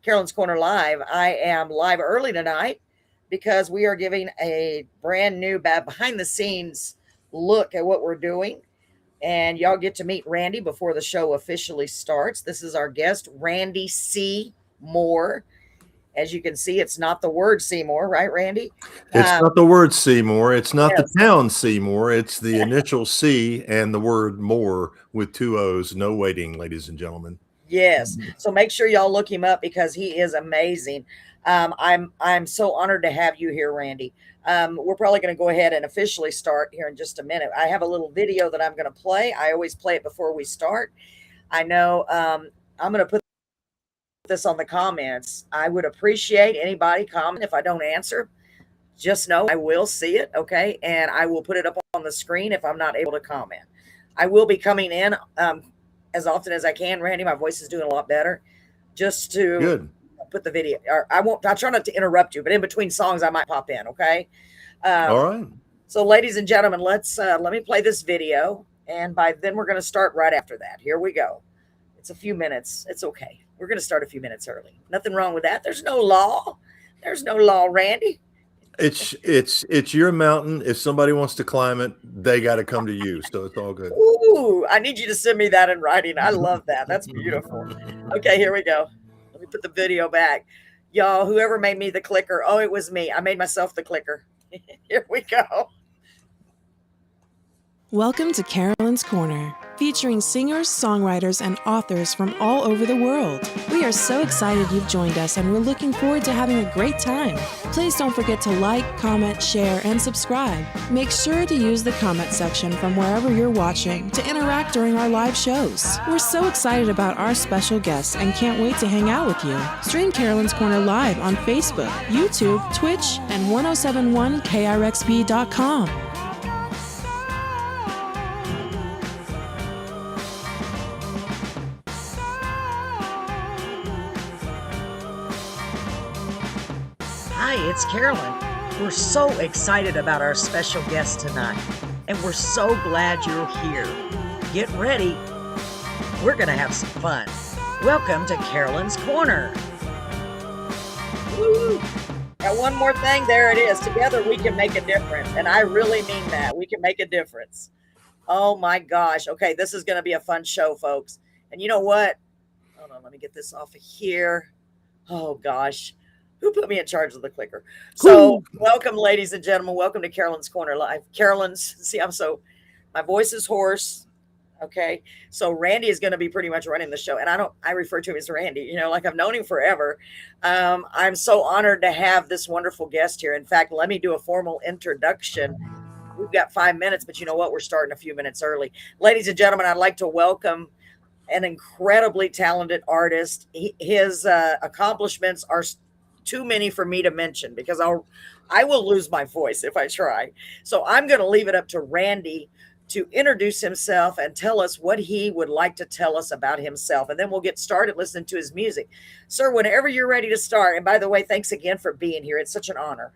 Carolyn's Corner Live. I am live early tonight because we are giving a brand new behind the scenes look at what we're doing. And y'all get to meet Randy before the show officially starts. This is our guest, Randy C. Moore. As you can see, it's not the word Seymour, right, Randy? It's not the word Seymour. It's not yes. the town Seymour. It's the initial C and the word more with two O's. No waiting, ladies and gentlemen. Yes. So make sure y'all look him up because he is amazing. I'm so honored to have you here, Randy. We're probably going to go ahead and officially start here in just a minute. I have a little video that I'm going to play. I always play it before we start. I know I'm going to put this on the comments. I would appreciate anybody comment. If I don't answer, just know I will see it, okay? And I will put it up on the screen if I'm not able to comment. I will be coming in as often as I can, Randy. My voice is doing a lot better. Just to put the video, or I'll try not to interrupt you, but in between songs, I might pop in, okay? All right. So, ladies and gentlemen, let me play this video, and by then we're going to start right after that. Here we go. It's a few minutes. It's okay. We're going to start a few minutes early. Nothing wrong with that. There's no law. There's no law, Randy. It's your mountain. If somebody wants to climb it, they got to come to you. So it's all good. Ooh, I need you to send me that in writing. I love that. That's beautiful. Okay, here we go. Let me put the video back. Y'all, whoever made me the clicker. Oh, it was me. I made myself the clicker. Here we go. Welcome to Carolyn's Corner, featuring singers, songwriters, and authors from all over the world. We are so excited you've joined us, and we're looking forward to having a great time. Please don't forget to like, comment, share, and subscribe. Make sure to use the comment section from wherever you're watching to interact during our live shows. We're so excited about our special guests and can't wait to hang out with you. Stream Carolyn's Corner live on Facebook, YouTube, Twitch, and 1071krxp.com. Hi, it's Carolyn. We're so excited about our special guest tonight, and we're so glad you're here. Get ready. We're going to have some fun. Welcome to Carolyn's Corner. Woo! Now, one more thing. There it is. Together, we can make a difference, and I really mean that. We can make a difference. Oh, my gosh. Okay, this is going to be a fun show, folks. And you know what? Hold on. Let me get this off of here. Oh, gosh. Who put me in charge of the clicker? So welcome, ladies and gentlemen. Welcome to Carolyn's Corner Live. My voice is hoarse. Okay. So Randy is going to be pretty much running the show. And I refer to him as Randy, like I've known him forever. I'm so honored to have this wonderful guest here. In fact, let me do a formal introduction. We've got 5 minutes, but you know what? We're starting a few minutes early. Ladies and gentlemen, I'd like to welcome an incredibly talented artist. His accomplishments are too many for me to mention because I will lose my voice if I try. So I'm going to leave it up to Randy to introduce himself and tell us what he would like to tell us about himself. And then we'll get started listening to his music. Sir, whenever you're ready to start. And by the way, thanks again for being here. It's such an honor.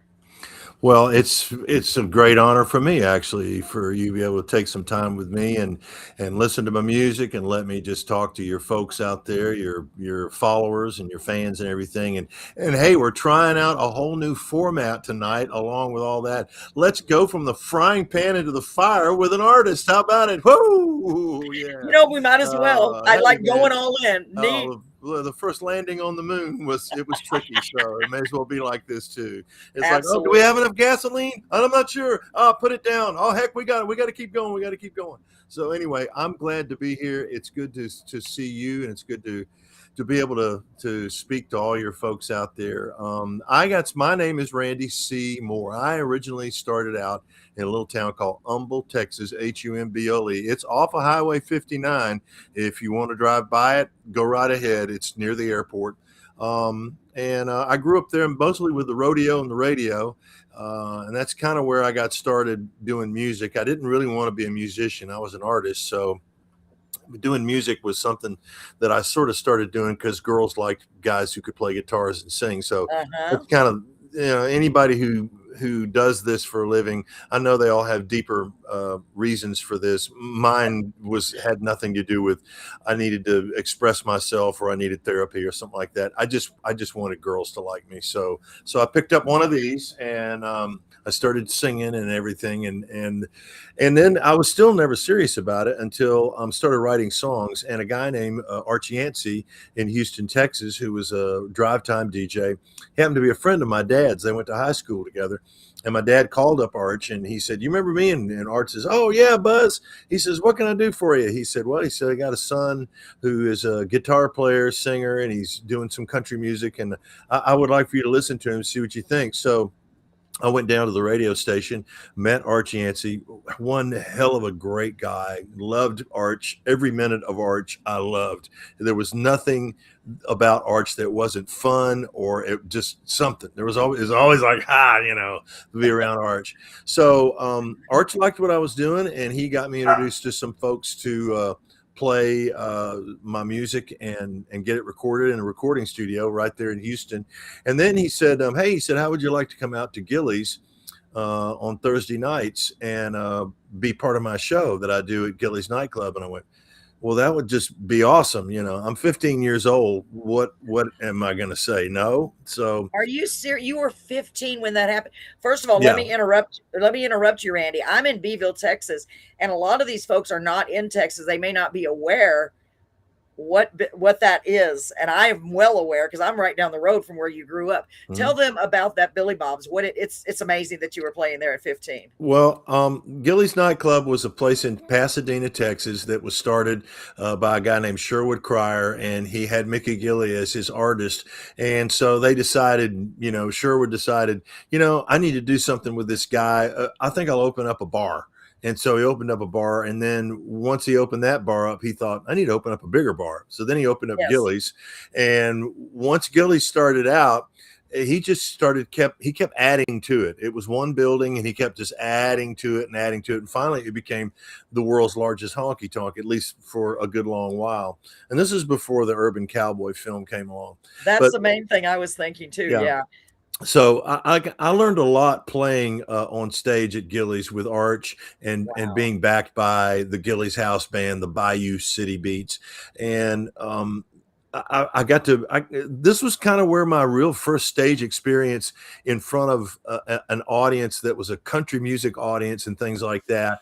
Well, it's a great honor for me, actually, for you to be able to take some time with me and listen to my music and let me just talk to your folks out there, your followers and your fans and everything. And hey, we're trying out a whole new format tonight along with all that. Let's go from the frying pan into the fire with an artist. How about it? Whoa! Yeah. We might as well. I like going all in. Neat. The first landing on the moon was tricky, so it may as well be like this too. It's Absolutely. like, oh, do we have enough gasoline? I'm not sure. Oh, put it down. Oh, heck, we got to keep going. We got to keep going. So anyway, I'm glad to be here. It's good to see you, and it's good to be able to speak to all your folks out there. My name is Randy C. Moore. I originally started out in a little town called Humble, Texas, Humbole. It's off of Highway 59. If you want to drive by it, go right ahead. It's near the airport. I grew up there mostly with the rodeo and the radio. And that's kind of where I got started doing music. I didn't really want to be a musician. I was an artist. So doing music was something that I sort of started doing because girls liked guys who could play guitars and sing. So it's kind of, anybody who does this for a living, I know they all have deeper reasons for this. Mine had nothing to do with I needed to express myself or I needed therapy or something like that. I just wanted girls to like me. So I picked up one of these and I started singing and everything, and then I was still never serious about it until I started writing songs. And a guy named Archie Yancey in Houston, Texas, who was a drive time DJ, happened to be a friend of my dad's. They went to high school together. And my dad called up Arch and he said, "You remember me?" And Arch says, "Oh yeah, Buzz." He says, "What can I do for you?" He said, "Well," he said, "I got a son who is a guitar player, singer, and he's doing some country music. And I would like for you to listen to him, see what you think." So I went down to the radio station, met Arch Yancey, one hell of a great guy. Loved Arch. Every minute of Arch I loved. There was nothing about Arch that wasn't fun or it just something. It was always like, to be around Arch. So Arch liked what I was doing, and he got me introduced to some folks to play my music and get it recorded in a recording studio right there in Houston. And then he said, "Hey," he said, "how would you like to come out to Gilley's on Thursday nights and be part of my show that I do at Gilley's nightclub?" And I went, "Well, that would just be awesome. I'm 15 years old. What am I going to say? No." So are you serious? You were 15 when that happened. First of all, Yeah. let me interrupt you, Randy. I'm in Beeville, Texas, and a lot of these folks are not in Texas. They may not be aware what that is, and I am well aware because I'm right down the road from where you grew up. Tell them about that Billy Bob's. It's amazing that you were playing there at 15. Well, Gilley's nightclub was a place in Pasadena, Texas, that was started by a guy named Sherwood Cryer, and he had Mickey Gilley as his artist. And so they decided, Sherwood decided, I need to do something with this guy. I think I'll open up a bar. And so he opened up a bar, and then once he opened that bar up, he thought, I need to open up a bigger bar. So then he opened up Gilley's, and once Gilley started out, he kept adding to it. It was one building, and he kept just adding to it. And finally it became the world's largest honky tonk, at least for a good long while. And this is before the Urban Cowboy film came along. That's the main thing I was thinking too. Yeah. So I learned a lot playing on stage at Gilley's with Arch and being backed by the Gilley's house band, the Bayou City Beats. And this was kind of where my real first stage experience in front of an audience that was a country music audience and things like that.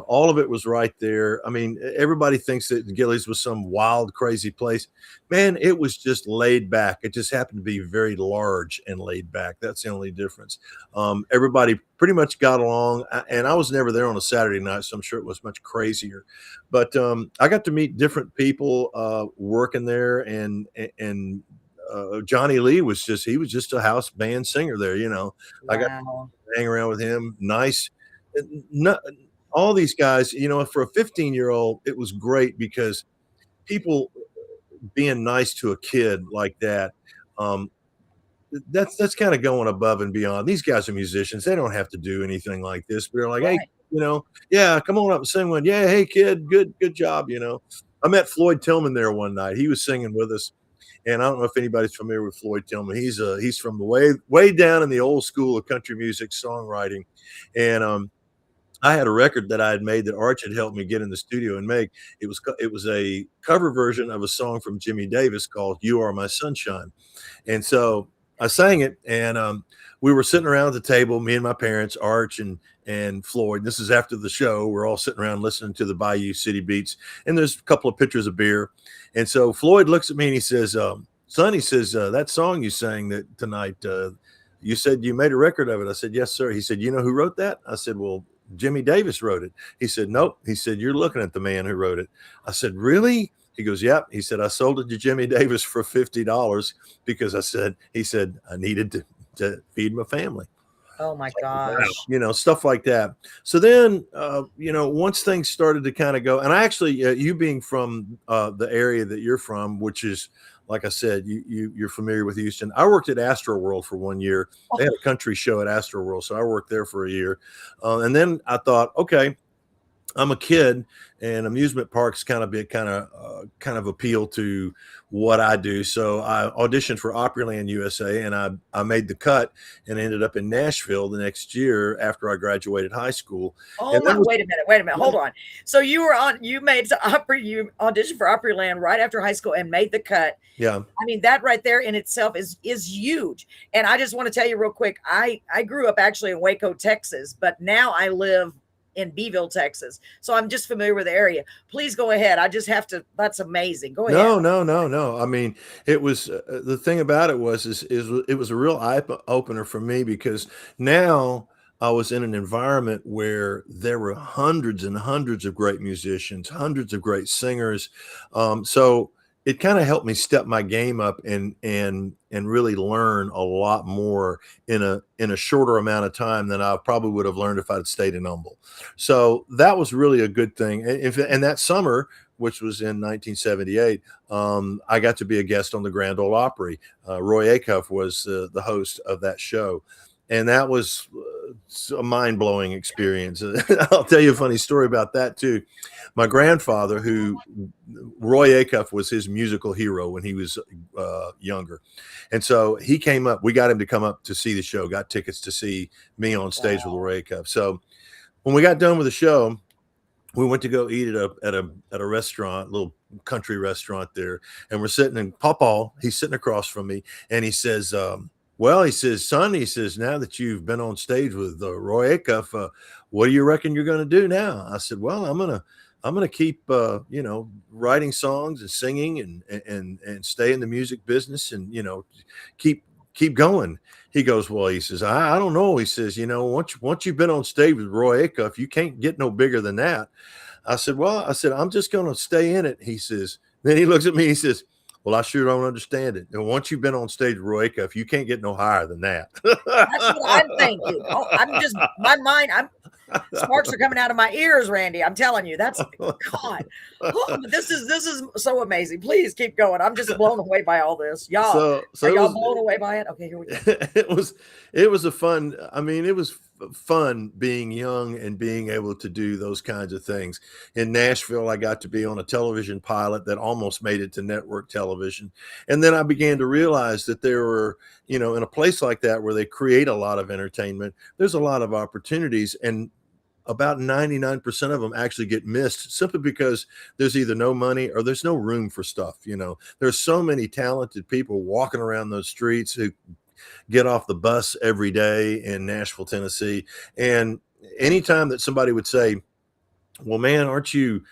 All of it was right there. I mean, everybody thinks that Gilley's was some wild, crazy place. Man, it was just laid back. It just happened to be very large and laid back. That's the only difference. Everybody pretty much got along, and I was never there on a Saturday night, so I'm sure it was much crazier. But I got to meet different people working there, and Johnny Lee was just a house band singer there. I got to hang around with him. Nice. All these guys, for a 15-year-old, it was great because people being nice to a kid like that, that's kind of going above and beyond. These guys are musicians. They don't have to do anything like this, but they're like, hey, yeah, come on up and sing one. Yeah, hey, kid, good job, I met Floyd Tillman there one night. He was singing with us. And I don't know if anybody's familiar with Floyd Tillman. He's from the way down in the old school of country music songwriting. And I had a record that I had made that Arch had helped me get in the studio and make. It was a cover version of a song from Jimmy Davis called "You Are My Sunshine," and so I sang it. And we were sitting around the table, me and my parents, Arch and Floyd. This is after the show. We're all sitting around listening to the Bayou City Beats, and there's a couple of pitchers of beer. And so Floyd looks at me and he says, "Son," he says, "that song you sang that tonight, you said you made a record of it." I said, "Yes, sir." He said, "You know who wrote that?" I said, "Well, Jimmy Davis wrote it." He said, "Nope." He said, "You're looking at the man who wrote it." I said, "Really?" He goes, "Yep." He said, "I sold it to Jimmy Davis for $50 because he said I needed to feed my family." Oh my gosh. Stuff like that. So then, once things started to kind of go, and I actually, you being from the area that you're from, which is, like I said, you're familiar with Houston. I worked at Astroworld for 1 year. They had a country show at Astroworld, so I worked there for a year. And then I thought, okay, I'm a kid, and amusement parks kind of appeal to what I do. So I auditioned for Opryland USA, and I made the cut and ended up in Nashville the next year after I graduated high school. Oh And my! that was, Wait a minute. Hold on. So you auditioned for Opryland right after high school and made the cut. yeah. I mean, that right there in itself is huge. And I just want to tell you real quick. I grew up actually in Waco, Texas, but now I live in Beeville, Texas. So I'm just familiar with the area. Please go ahead. I just have to. That's amazing. Go ahead. No. I mean, it was the thing about it was it was a real eye opener for me, because now I was in an environment where there were hundreds and hundreds of great musicians, hundreds of great singers. So it kind of helped me step my game up and really learn a lot more in a shorter amount of time than I probably would have learned if I'd stayed in Humble. So that was really a good thing. And that summer, which was in 1978, I got to be a guest on the Grand Ole Opry. Roy Acuff was the host of that show. And that was a mind-blowing experience. I'll tell you a funny story about that too. My grandfather, Roy Acuff was his musical hero when he was younger. And so he came up, we got him to come up to see the show, got tickets to see me on stage with Roy Acuff. So when we got done with the show, we went to go eat at a restaurant, a little country restaurant there. And we're sitting in Pawpaw, he's sitting across from me, and he says, well, he says, son, he says, now that you've been on stage with Roy Acuff, what do you reckon you're going to do now? I said, well, I'm going to keep, writing songs and singing and stay in the music business and, keep going. He goes, well, he says, I don't know. He says, once you've been on stage with Roy Acuff, you can't get no bigger than that. I said, I'm just going to stay in it. He says, then he looks at me, he says, well, I sure don't understand it. And once you've been on stage with Roy Acuff, you can't get no higher than that. That's what I'm thinking. Oh, my mind, sparks are coming out of my ears, Randy. I'm telling you, that's God. Oh, this is so amazing. Please keep going. I'm just blown away by all this. Y'all, are y'all blown away by it? Okay, here we go. It was a fun. I mean, it was fun being young and being able to do those kinds of things. In Nashville, I got to be on a television pilot that almost made it to network television. And then I began to realize that there were, in a place like that where they create a lot of entertainment, there's a lot of opportunities, and about 99% of them actually get missed simply because there's either no money or there's no room for stuff. There's so many talented people walking around those streets who get off the bus every day in Nashville, Tennessee. And anytime that somebody would say, well, man, aren't you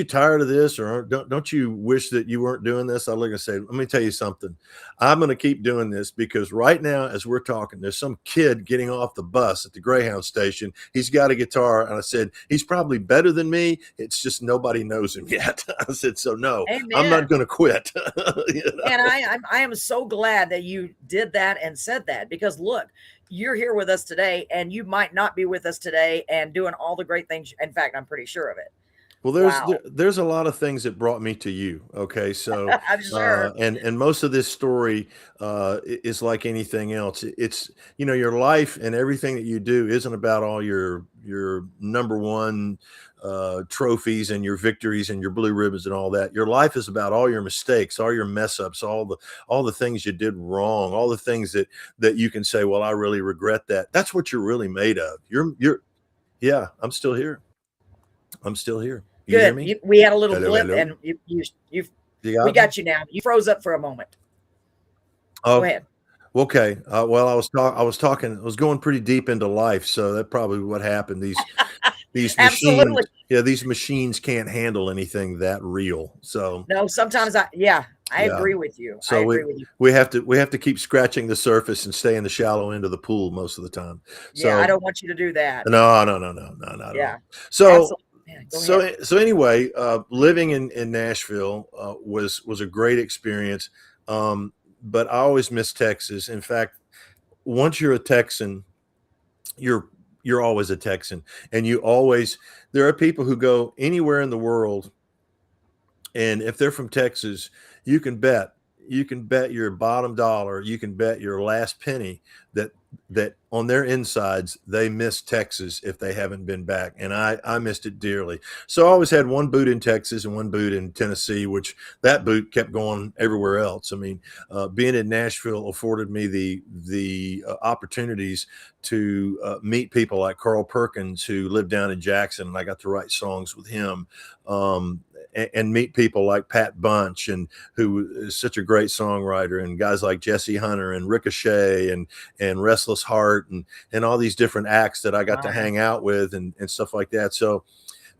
tired of this? Or don't you wish that you weren't doing this? I look and say, let me tell you something. I'm going to keep doing this, because right now, as we're talking, there's some kid getting off the bus at the Greyhound station. He's got a guitar. And I said, he's probably better than me. It's just nobody knows him yet. I said, so no, Amen. I'm not going to quit. And I am so glad that you did that and said that, because look, you're here with us today, and you might not be with us today and doing all the great things. In fact, I'm pretty sure of it. Well, there's a lot of things that brought me to you. Okay. So, I'm sure. And most of this story, is like anything else. It's, your life and everything that you do isn't about all your number one, trophies and your victories and your blue ribbons and all that. Your life is about all your mistakes, all your mess ups, all the things you did wrong, all the things that you can say, well, I really regret that. That's what you're really made of. Yeah, I'm still here. You hear me? We had a little blip, and we got you now. You froze up for a moment. Oh, go ahead. Okay. Well, I was going pretty deep into life, so that's probably what happened. These machines, these machines can't handle anything that real. So no, sometimes I agree with you. So we have to keep scratching the surface and stay in the shallow end of the pool most of the time. So I don't want you to do that. No, not at all. So. So anyway, living in Nashville was a great experience, but I always miss Texas. In fact, once you're a Texan, you're always a Texan, and there are people who go anywhere in the world, and if they're from Texas, you can bet you can bet your bottom dollar, you can bet your last penny that on their insides they miss Texas if they haven't been back, and I missed it dearly. So I always had one boot in Texas and one boot in Tennessee, which that boot kept going everywhere else. I mean, being in Nashville afforded me the opportunities to meet people like Carl Perkins, who lived down in Jackson, and I got to write songs with him. And meet people like Pat Bunch, and who is such a great songwriter, and guys like Jesse Hunter and Ricochet and Restless Heart and all these different acts that I got to hang out with and stuff like that. So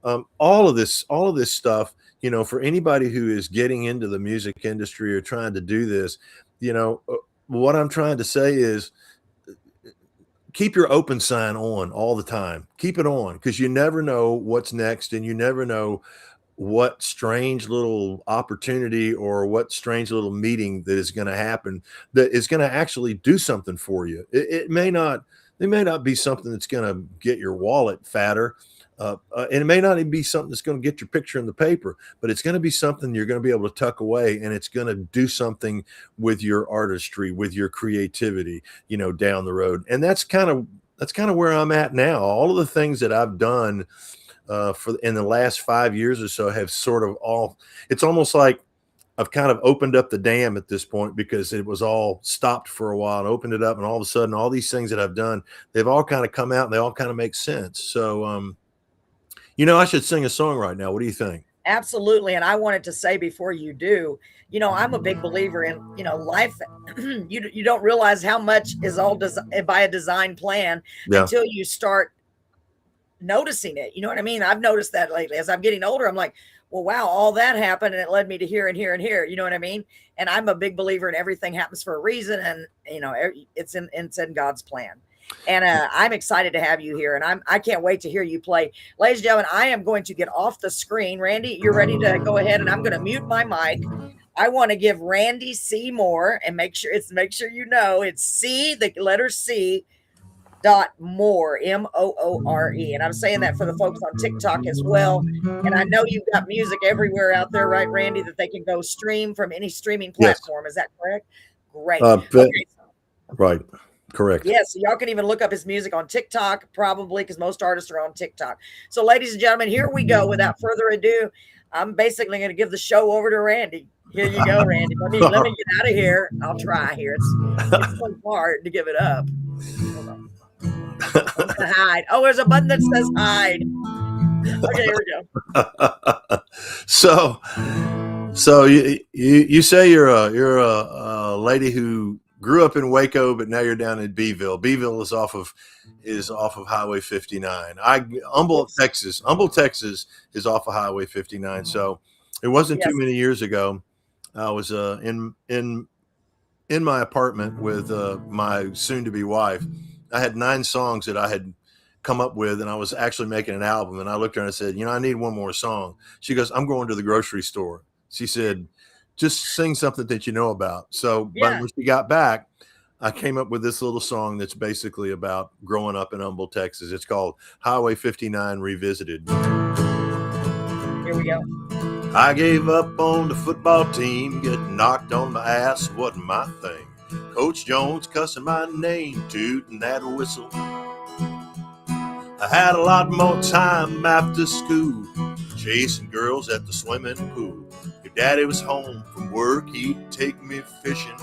all of this stuff, you know, for anybody who is getting into the music industry or trying to do this, you know, what I'm trying to say is keep your open sign on all the time. Keep it on, because you never know what's next, and you never know what strange little opportunity or what strange little meeting that is going to happen that is going to actually do something for you. It may not be something that's going to get your wallet fatter. And it may not even be something that's going to get your picture in the paper, but it's going to be something you're going to be able to tuck away, and it's going to do something with your artistry, with your creativity, you know, down the road. And that's kind of where I'm at now. All of the things that I've done in the last 5 years or so have sort of it's almost like I've kind of opened up the dam at this point, because it was all stopped for a while, and opened it up, and all of a sudden all these things that I've done, they've all kind of come out, and they all kind of make sense. So, you know, I should sing a song right now. What do you think? Absolutely. And I wanted to say before you do, you know, I'm a big believer in, you know, life. you don't realize how much is all by a design plan until you start noticing it. You know what I mean? I've noticed that lately as I'm getting older. I'm like, well, wow, all that happened, and it led me to here and here and here. You know what I mean? And I'm a big believer in everything happens for a reason, and you know, it's in God's plan. And I'm excited to have you here, and I can't wait to hear you play. Ladies and gentlemen, I am going to get off the screen. Randy, you're ready to go ahead, and I'm going to mute my mic. I want to give Randy C. Moore, and make sure you know it's C, the letter C, .more, Moore. And I'm saying that for the folks on TikTok as well. And I know you've got music everywhere out there, right, Randy, that they can go stream from any streaming platform. Yes. Is that correct? Great. Okay. Right. Correct. Yes. So y'all can even look up his music on TikTok, probably, because most artists are on TikTok. So, ladies and gentlemen, here we go. Without further ado, I'm basically going to give the show over to Randy. Here you go, Randy. Let me get out of here. I'll try here. It's so hard to give it up. Hold on. I'm gonna hide. Oh, there's a button that says hide. Okay, here we go. So you say you're a lady who grew up in Waco, but now you're down in Beeville. Beeville is off of Highway 59. Humble, Texas is off of Highway 59. So it wasn't too many years ago. I was in my apartment with my soon-to-be wife. I had 9 songs that I had come up with, and I was actually making an album. And I looked at her and I said, you know, I need one more song. She goes, I'm going to the grocery store. She said, just sing something that you know about. So but when she got back, I came up with this little song that's basically about growing up in Humble, Texas. It's called Highway 59 Revisited. Here we go. I gave up on the football team. Getting knocked on my ass wasn't my thing. Coach Jones cussing my name, tooting that whistle. I had a lot more time after school, chasing girls at the swimming pool. If Daddy was home from work, he'd take me fishing.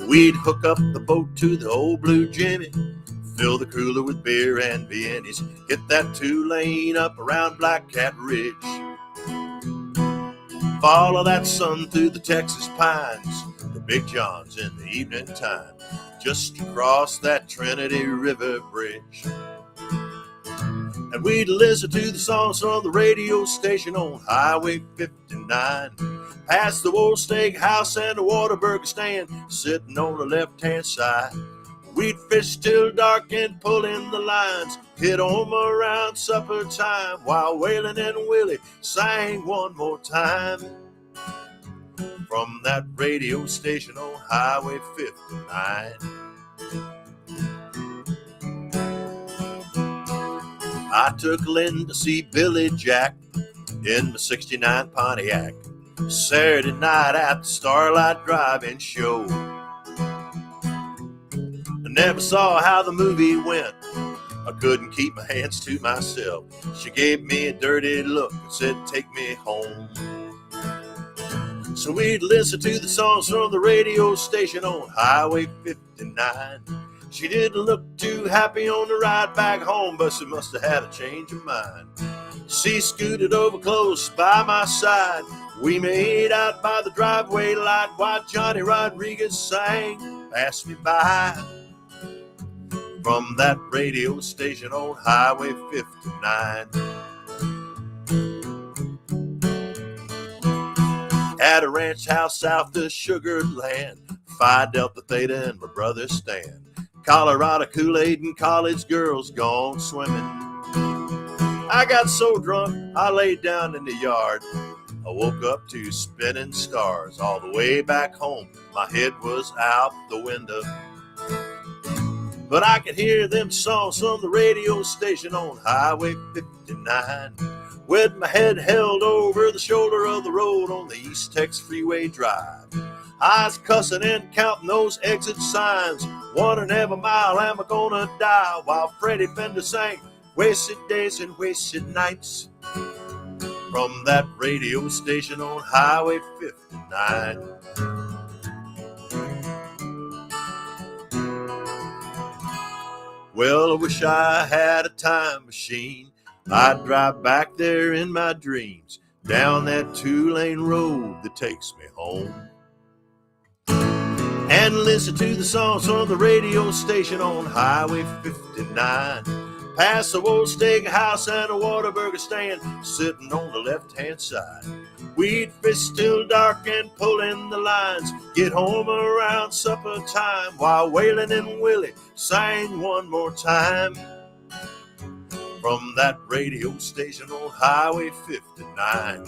We'd hook up the boat to the old blue Jimmy, fill the cooler with beer and beanies, hit that 2-lane up around Black Cat Ridge. Follow that sun through the Texas pines, the Big Johns in the evening time, just across that Trinity River Bridge. And we'd listen to the songs on the radio station on Highway 59, past the old steakhouse and the Whataburger stand, sitting on the left-hand side. We'd fish till dark and pull in the lines, hit home around supper time, while Waylon and Willie sang one more time. From that radio station on Highway 59. I took Lynn to see Billy Jack in the 69 Pontiac. Saturday night at the Starlight Drive-In show. I never saw how the movie went. I couldn't keep my hands to myself. She gave me a dirty look and said, take me home. So we'd listen to the songs from the radio station on Highway 59. She didn't look too happy on the ride back home, but she must have had a change of mind. She scooted over close by my side. We made out by the driveway light while Johnny Rodriguez sang, Pass Me By. From that radio station on Highway 59. At a ranch house south of Sugar Land, Phi Delta Theta and my brother Stan. Colorado Kool-Aid and college girls gone swimming. I got so drunk, I laid down in the yard. I woke up to spinning stars. All the way back home, my head was out the window. But I could hear them songs from the radio station on Highway 59. With my head held over the shoulder of the road on the East Tex Freeway Drive. I was cussing and counting those exit signs. 1.5 miles, am I gonna die? While Freddie Fender sang Wasted Days and Wasted Nights. From that radio station on Highway 59. Well, I wish I had a time machine. I'd drive back there in my dreams, down that 2-lane road that takes me home, and listen to the songs from the radio station on Highway 59. Past the old steakhouse and a Whataburger stand, sitting on the left-hand side. We'd fish till dark and pull in the lines, get home around supper time, while Waylon and Willie sang one more time. From that radio station on Highway 59.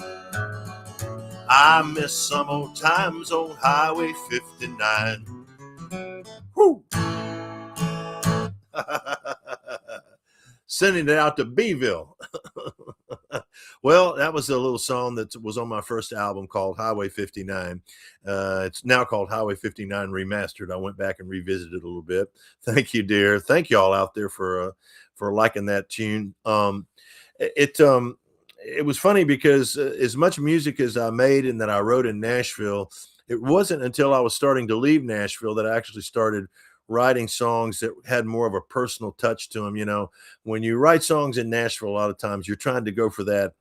I miss some old times on Highway 59. Woo! Sending it out to Beeville. Well, that was a little song that was on my first album called Highway 59. It's now called Highway 59 Remastered. I went back and revisited it a little bit. Thank you, dear. Thank you all out there for liking that tune. It was funny because as much music as I made and that I wrote in Nashville, it wasn't until I was starting to leave Nashville that I actually started writing songs that had more of a personal touch to them. You know, when you write songs in Nashville, a lot of times you're trying to go for that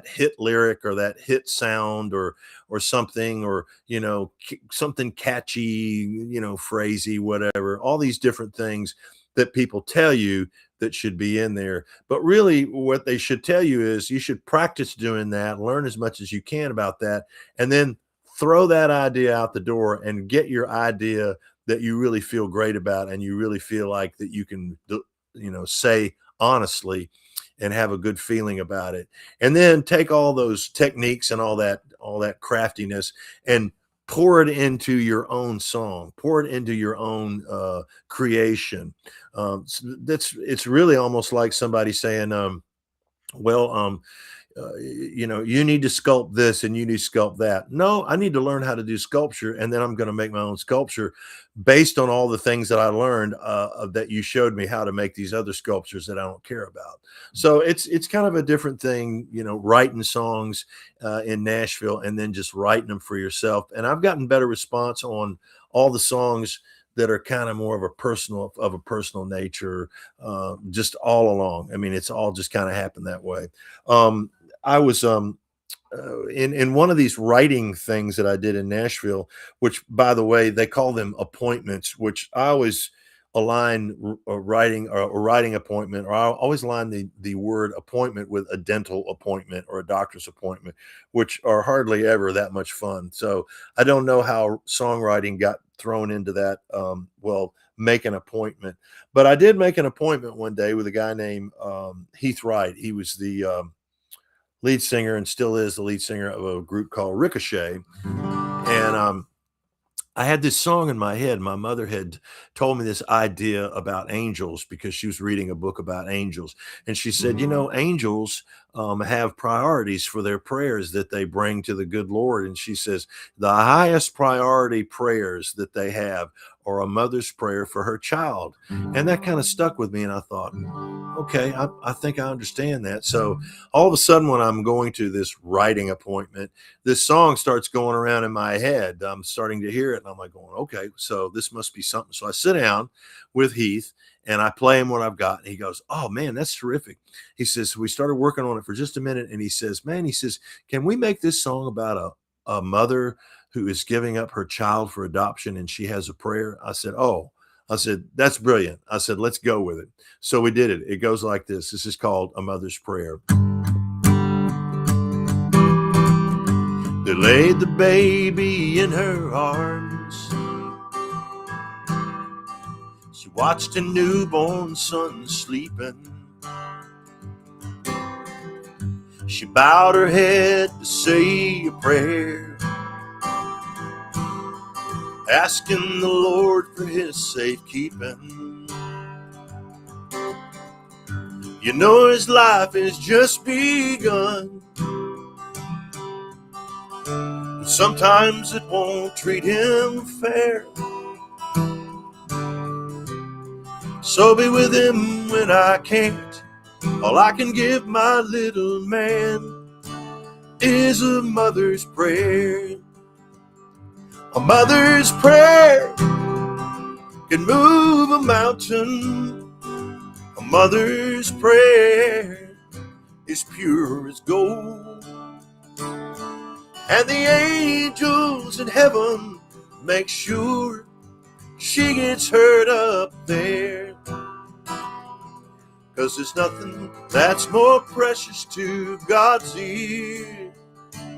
hit lyric or that hit sound or something, or, you know, something catchy, you know, phrasey, whatever, all these different things that people tell you that should be in there. But really what they should tell you is you should practice doing that, learn as much as you can about that, and then throw that idea out the door and get your idea that you really feel great about and you really feel like that you can, you know, say honestly and have a good feeling about it. And then take all those techniques and all that craftiness and pour it into your own song, pour it into your own creation. It's really almost like somebody saying, you know, you need to sculpt this and you need to sculpt that. No, I need to learn how to do sculpture, and then I'm going to make my own sculpture based on all the things that I learned that you showed me how to make these other sculptures that I don't care about. So it's kind of a different thing, you know, writing songs in Nashville and then just writing them for yourself. And I've gotten better response on all the songs that are kind of more of a personal nature, just all along. I mean, it's all just kind of happened that way. I was in one of these writing things that I did in Nashville, which, by the way, they call them appointments, which I always align a writing appointment, or I always align the word appointment with a dental appointment or a doctor's appointment, which are hardly ever that much fun. So I don't know how songwriting got thrown into that. Make an appointment, but I did make an appointment one day with a guy named Heath Wright. He was the lead singer and still is the lead singer of a group called Ricochet. And I had this song in my head. My mother had told me this idea about angels because she was reading a book about angels. And she said, you know, angels have priorities for their prayers that they bring to the good Lord. And she says the highest priority prayers that they have are a mother's prayer for her child. And that kind of stuck with me. And I thought, okay, I think I understand that. So all of a sudden, when I'm going to this writing appointment, this song starts going around in my head. I'm starting to hear it, and I'm like going, okay, so this must be something. So I sit down with Heath, and I play him what I've got. And he goes, oh, man, that's terrific. He says, we started working on it for just a minute. And he says, man, he says, can we make this song about a mother who is giving up her child for adoption and she has a prayer? I said, that's brilliant. I said, let's go with it. So we did it. It goes like this. This is called A Mother's Prayer. They laid the baby in her arms. She watched a newborn son sleeping. She bowed her head to say a prayer, asking the Lord for his safekeeping. You know his life has just begun. But sometimes it won't treat him fair. So be with him when I can't. All I can give my little man is a mother's prayer. A mother's prayer can move a mountain. A mother's prayer is pure as gold. And the angels in heaven make sure she gets heard up there. 'Cause there's nothing that's more precious to God's ear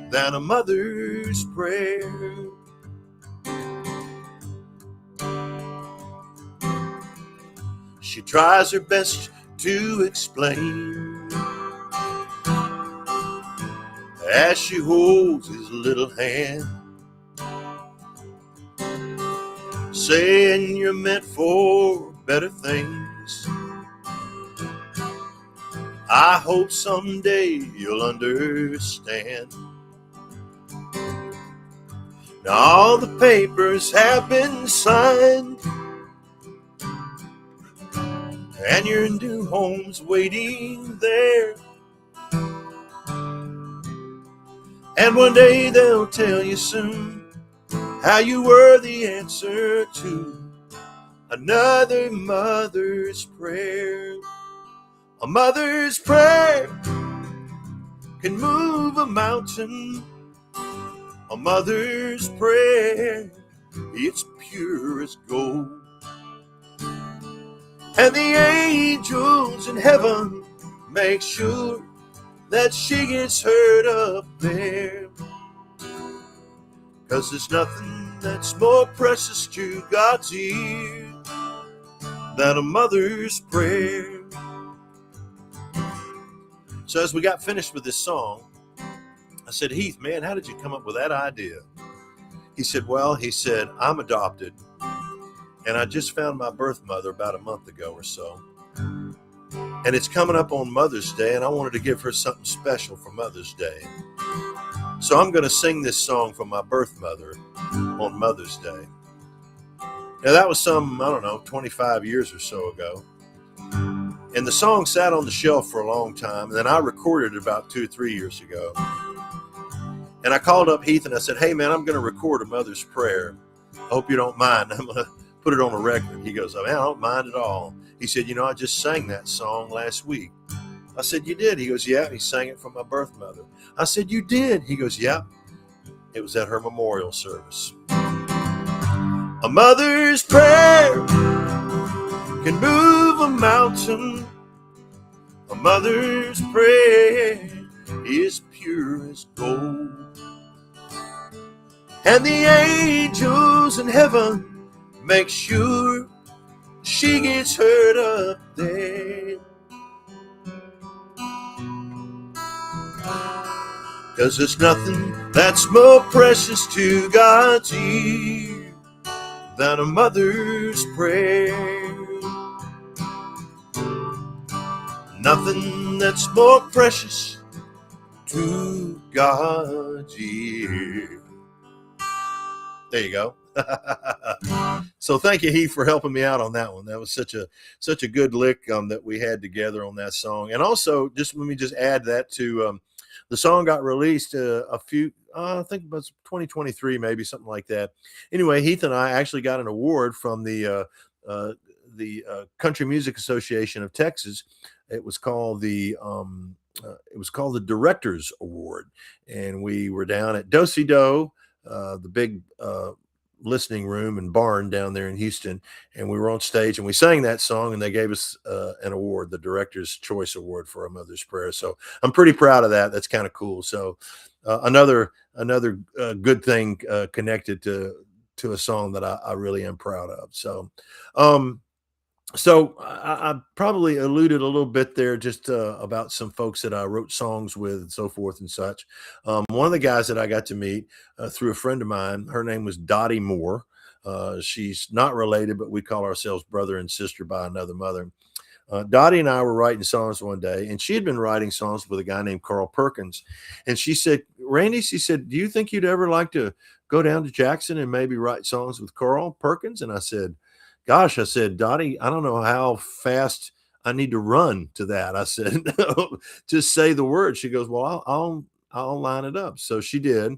than a mother's prayer. She tries her best to explain as she holds his little hand, saying you're meant for better things. I hope someday you'll understand. Now all the papers have been signed, and your new home's waiting there. And one day they'll tell you soon how you were the answer to another mother's prayer. A mother's prayer can move a mountain. A mother's prayer, it's pure as gold. And the angels in heaven make sure that she gets heard up there. 'Cause there's nothing that's more precious to God's ear than a mother's prayer. So as we got finished with this song, I said, Heath, man, how did you come up with that idea? He said, well, I'm adopted, and I just found my birth mother about a month ago or so. And it's coming up on Mother's Day, and I wanted to give her something special for Mother's Day. So I'm going to sing this song for my birth mother on Mother's Day. Now, that was 25 years or so ago. And the song sat on the shelf for a long time, and then I recorded it about 2 or 3 years ago. And I called up Heath and I said, hey, man, I'm going to record a mother's prayer. I hope you don't mind. I'm going to put it on a record. He goes, oh, man, I don't mind at all. He said, I just sang that song last week. I said, you did? He goes, yeah. He sang it for my birth mother. I said, you did? He goes, yeah. It was at her memorial service. A mother's prayer can move a mountain. A mother's prayer is pure as gold. And the angels in heaven make sure she gets heard up there. 'Cause there's nothing that's more precious to God's ear than a mother's prayer. Nothing that's more precious to God's ear. There you go. So thank you, Heath, for helping me out on that one. That was such a good lick that we had together on that song. And also, just let me just add that to the song got released a few, I think it was 2023, maybe something like that. Anyway, Heath and I actually got an award from the Country Music Association of Texas. It was called the Directors Award, and we were down at Do-Si-Do, the big listening room and barn down there in Houston, and we were on stage and we sang that song, and they gave us an award, the Director's Choice Award for A Mother's Prayer. So I'm pretty proud of that. That's kind of cool. So another good thing connected to a song that I really am proud of. So I probably alluded a little bit there just about some folks that I wrote songs with and so forth and such. One of the guys that I got to meet through a friend of mine, her name was Dottie Moore. She's not related, but we call ourselves brother and sister by another mother. Dottie and I were writing songs one day, and she had been writing songs with a guy named Carl Perkins. And she said, Randy, she said, do you think you'd ever like to go down to Jackson and maybe write songs with Carl Perkins? And I said, gosh, I said, Dottie, I don't know how fast I need to run to that. I said, no, just say the word. She goes, well, I'll line it up. So she did.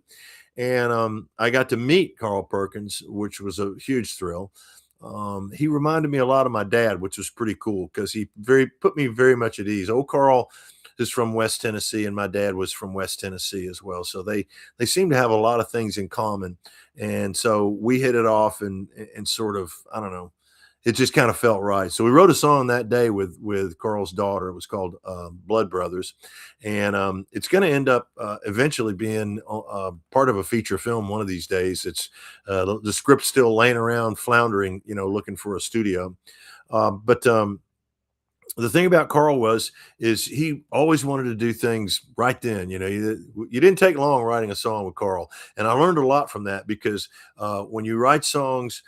And I got to meet Carl Perkins, which was a huge thrill. He reminded me a lot of my dad, which was pretty cool because he put me very much at ease. Old Carl is from West Tennessee, and my dad was from West Tennessee as well. So they seem to have a lot of things in common. And so we hit it off and sort of, I don't know, it just kind of felt right. So we wrote a song that day with Carl's daughter. It was called Blood Brothers. And it's going to end up eventually being part of a feature film one of these days. It's the script's still laying around floundering, looking for a studio. But the thing about Carl is he always wanted to do things right then. You didn't take long writing a song with Carl. And I learned a lot from that because when you write songs,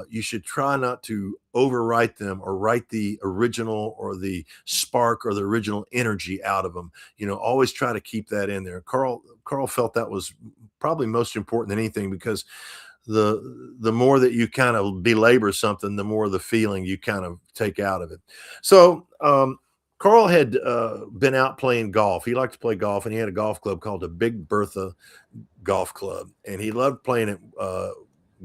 you should try not to overwrite them or write the original or the spark or the original energy out of them. Always try to keep that in there. Carl felt that was probably most important than anything because the more that you kind of belabor something, the more the feeling you kind of take out of it. So Carl had been out playing golf. He liked to play golf, and he had a golf club called the Big Bertha Golf Club, and he loved playing it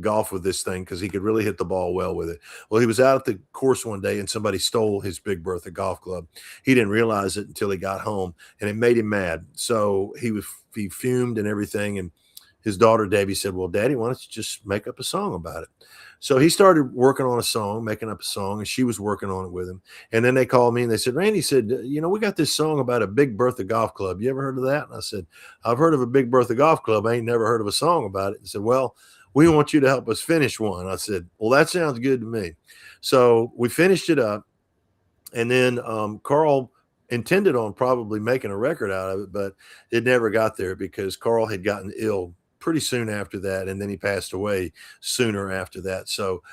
golf with this thing because he could really hit the ball well with it. Well, he was out at the course one day and somebody stole his Big Bertha golf club. He didn't realize it until he got home, and it made him mad. So he fumed and everything, and his daughter Debbie said, well, Daddy, why don't you just make up a song about it? So he started working on a song, making up a song, and she was working on it with him. And then they called me and they said, Randy said, we got this song about a Big Bertha golf club. You ever heard of that? And I said, I've heard of a Big Bertha golf club. I ain't never heard of a song about it. And said, well, we want you to help us finish one. I said, well, that sounds good to me. So we finished it up. And then Carl intended on probably making a record out of it, but it never got there because Carl had gotten ill pretty soon after that, and then he passed away sooner after that. So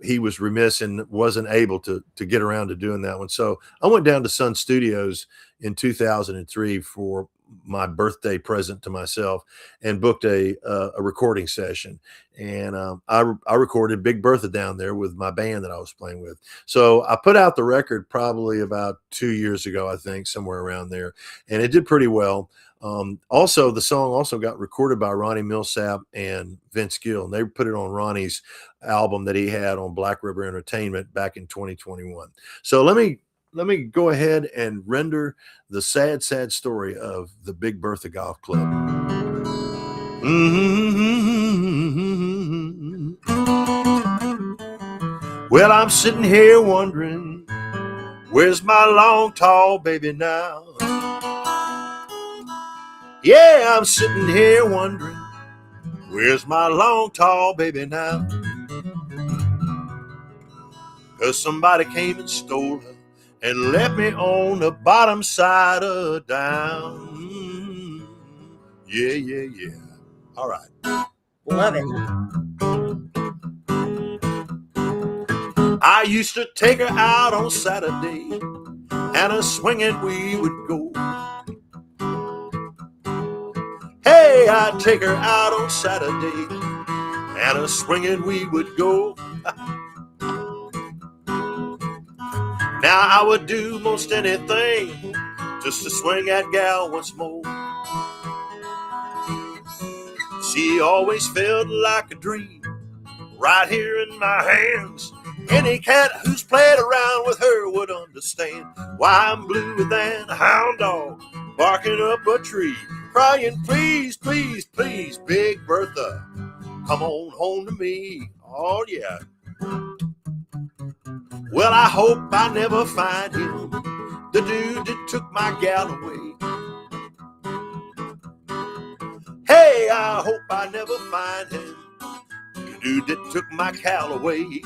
he was remiss and wasn't able to get around to doing that one. So I went down to Sun Studios in 2003 for my birthday present to myself and booked a recording session. And I recorded Big Bertha down there with my band that I was playing with. So I put out the record probably about 2 years ago, I think, somewhere around there, and it did pretty well. Also, the song also got recorded by Ronnie Milsap and Vince Gill, and they put it on Ronnie's album that he had on Black River Entertainment back in 2021. So let me go ahead and render the sad, sad story of the Big Bertha Golf Club. Well, I'm sitting here wondering, where's my long, tall baby now? Yeah, I'm sitting here wondering, where's my long, tall baby now? 'Cause somebody came and stole her and left me on the bottom side of down. Yeah. All right. Love it. I used to take her out on Saturday, and a swinging we would go. Hey, I'd take her out on Saturday, and a swinging we would go. Now I would do most anything just to swing that gal once more. She always felt like a dream right here in my hands. Any cat who's played around with her would understand why I'm bluer than a hound dog barking up a tree, crying, please, please, please, Big Bertha, come on home to me. Oh, yeah. Well, I hope I never find him, the dude that took my gal away. Hey, I hope I never find him, the dude that took my gal away.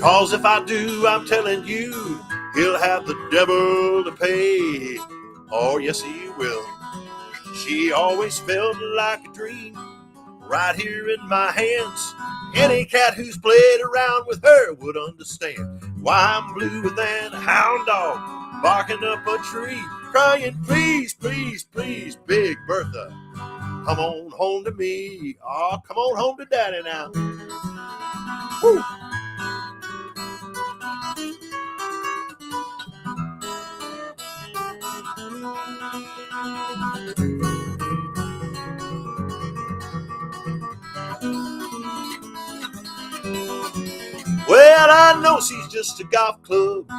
Cause if I do, I'm telling you, he'll have the devil to pay. Oh, yes, he will. She always felt like a dream right here in my hands. Any cat who's played around with her would understand why I'm bluer than a hound dog barking up a tree, crying, please, please, please, Big Bertha, come on home to me. Oh, come on home to Daddy now. Woo. Well, I know she's just a golf club,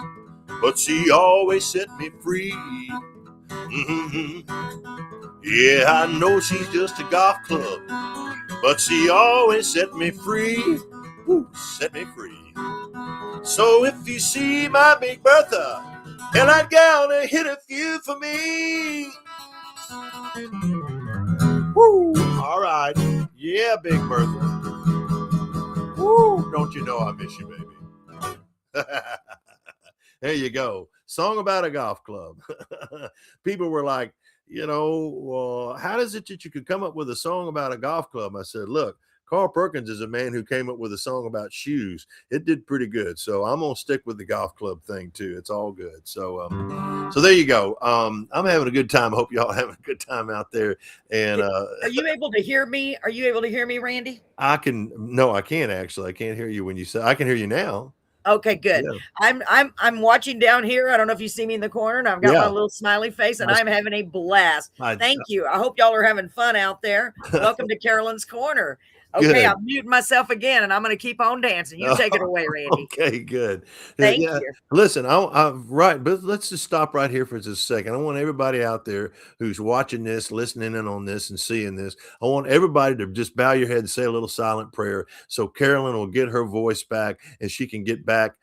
but she always set me free. Yeah, I know she's just a golf club, but she always set me free. Woo, set me free. So if you see my Big Bertha, tell that gal to hit a few for me. Woo, all right. Yeah, Big Bertha. Woo, don't you know I miss you, baby. There you go. Song about a golf club. People were like, well, how is it that you could come up with a song about a golf club? I said, look, Carl Perkins is a man who came up with a song about shoes. It did pretty good. So I'm going to stick with the golf club thing too. It's all good. So there you go. I'm having a good time. I hope y'all having a good time out there. And are you able to hear me? Are you able to hear me, Randy? No, I can't actually. I can't hear you when you say. I can hear you now. Okay, good. Yeah. I'm watching down here. I don't know if you see me in the corner, and I've got my little smiley face, and I'm having a blast. Thank you. I hope y'all are having fun out there. Welcome to Carolyn's Corner. Okay, good. I'm muting myself again, and I'm going to keep on dancing. You take it away, Randy. Okay, good. Thank you. Listen, right, but let's just stop right here for just a second. I want everybody out there who's watching this, listening in on this, and seeing this. I want everybody to just bow your head and say a little silent prayer so Carolyn will get her voice back, and she can get back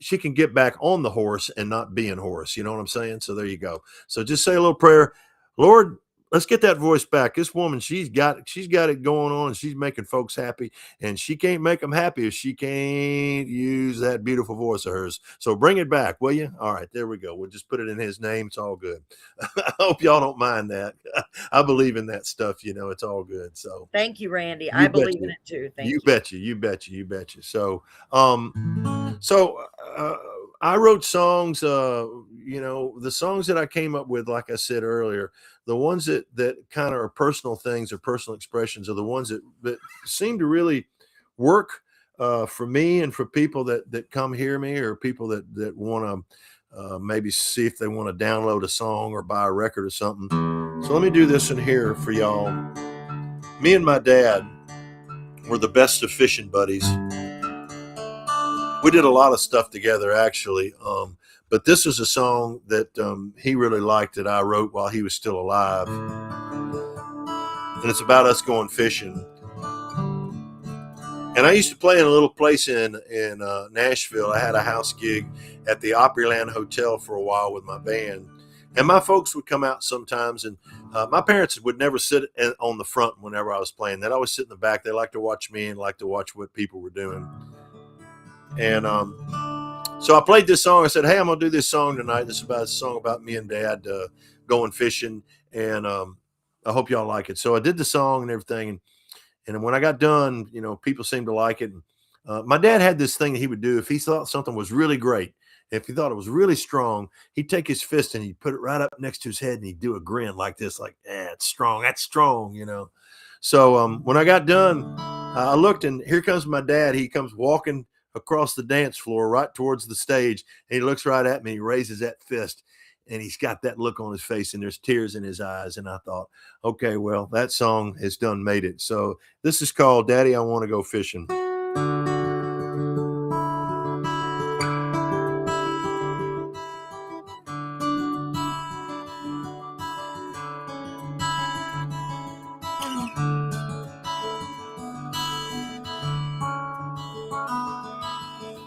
she can get back on the horse and not being hoarse. You know what I'm saying? So there you go. So just say a little prayer. Lord, let's get that voice back. This woman, she's got it going on, and she's making folks happy, and she can't make them happy if she can't use that beautiful voice of hers. So bring it back, will you? All right, there we go. We'll just put it in his name. It's all good. I hope y'all don't mind that. I believe in that stuff. It's all good. So thank you, Randy. I believe in it too. Thank you. You betcha. So, I wrote songs, the songs that I came up with, like I said earlier, the ones that kind of are personal things or personal expressions are the ones that seem to really work for me and for people that come hear me, or people that want to maybe see if they want to download a song or buy a record or something. So let me do this in here for y'all. Me and my dad were the best of fishing buddies. We did a lot of stuff together, actually. But this is a song that he really liked that I wrote while he was still alive. And it's about us going fishing. And I used to play in a little place in Nashville. I had a house gig at the Opryland Hotel for a while with my band. And my folks would come out sometimes, and my parents would never sit on the front whenever I was playing. They'd always sit in the back. They liked to watch me and liked to watch what people were doing. And so I played this song. I said, hey, I'm going to do this song tonight. This is a song about me and Dad going fishing. And I hope y'all like it. So I did the song and everything. And when I got done, people seemed to like it. And, my dad had this thing that he would do if he thought something was really great If he thought it was really strong, he'd take his fist and he'd put it right up next to his head and he'd do a grin like this, like, yeah, it's strong. That's strong, you know. So when I got done, I looked, and here comes my dad. He comes walking across the dance floor right towards the stage, and he looks right at me. He raises that fist, and he's got that look on his face, and there's tears in his eyes. And I thought, okay, well, that song has done made it. So this is called Daddy, I Want to Go Fishing.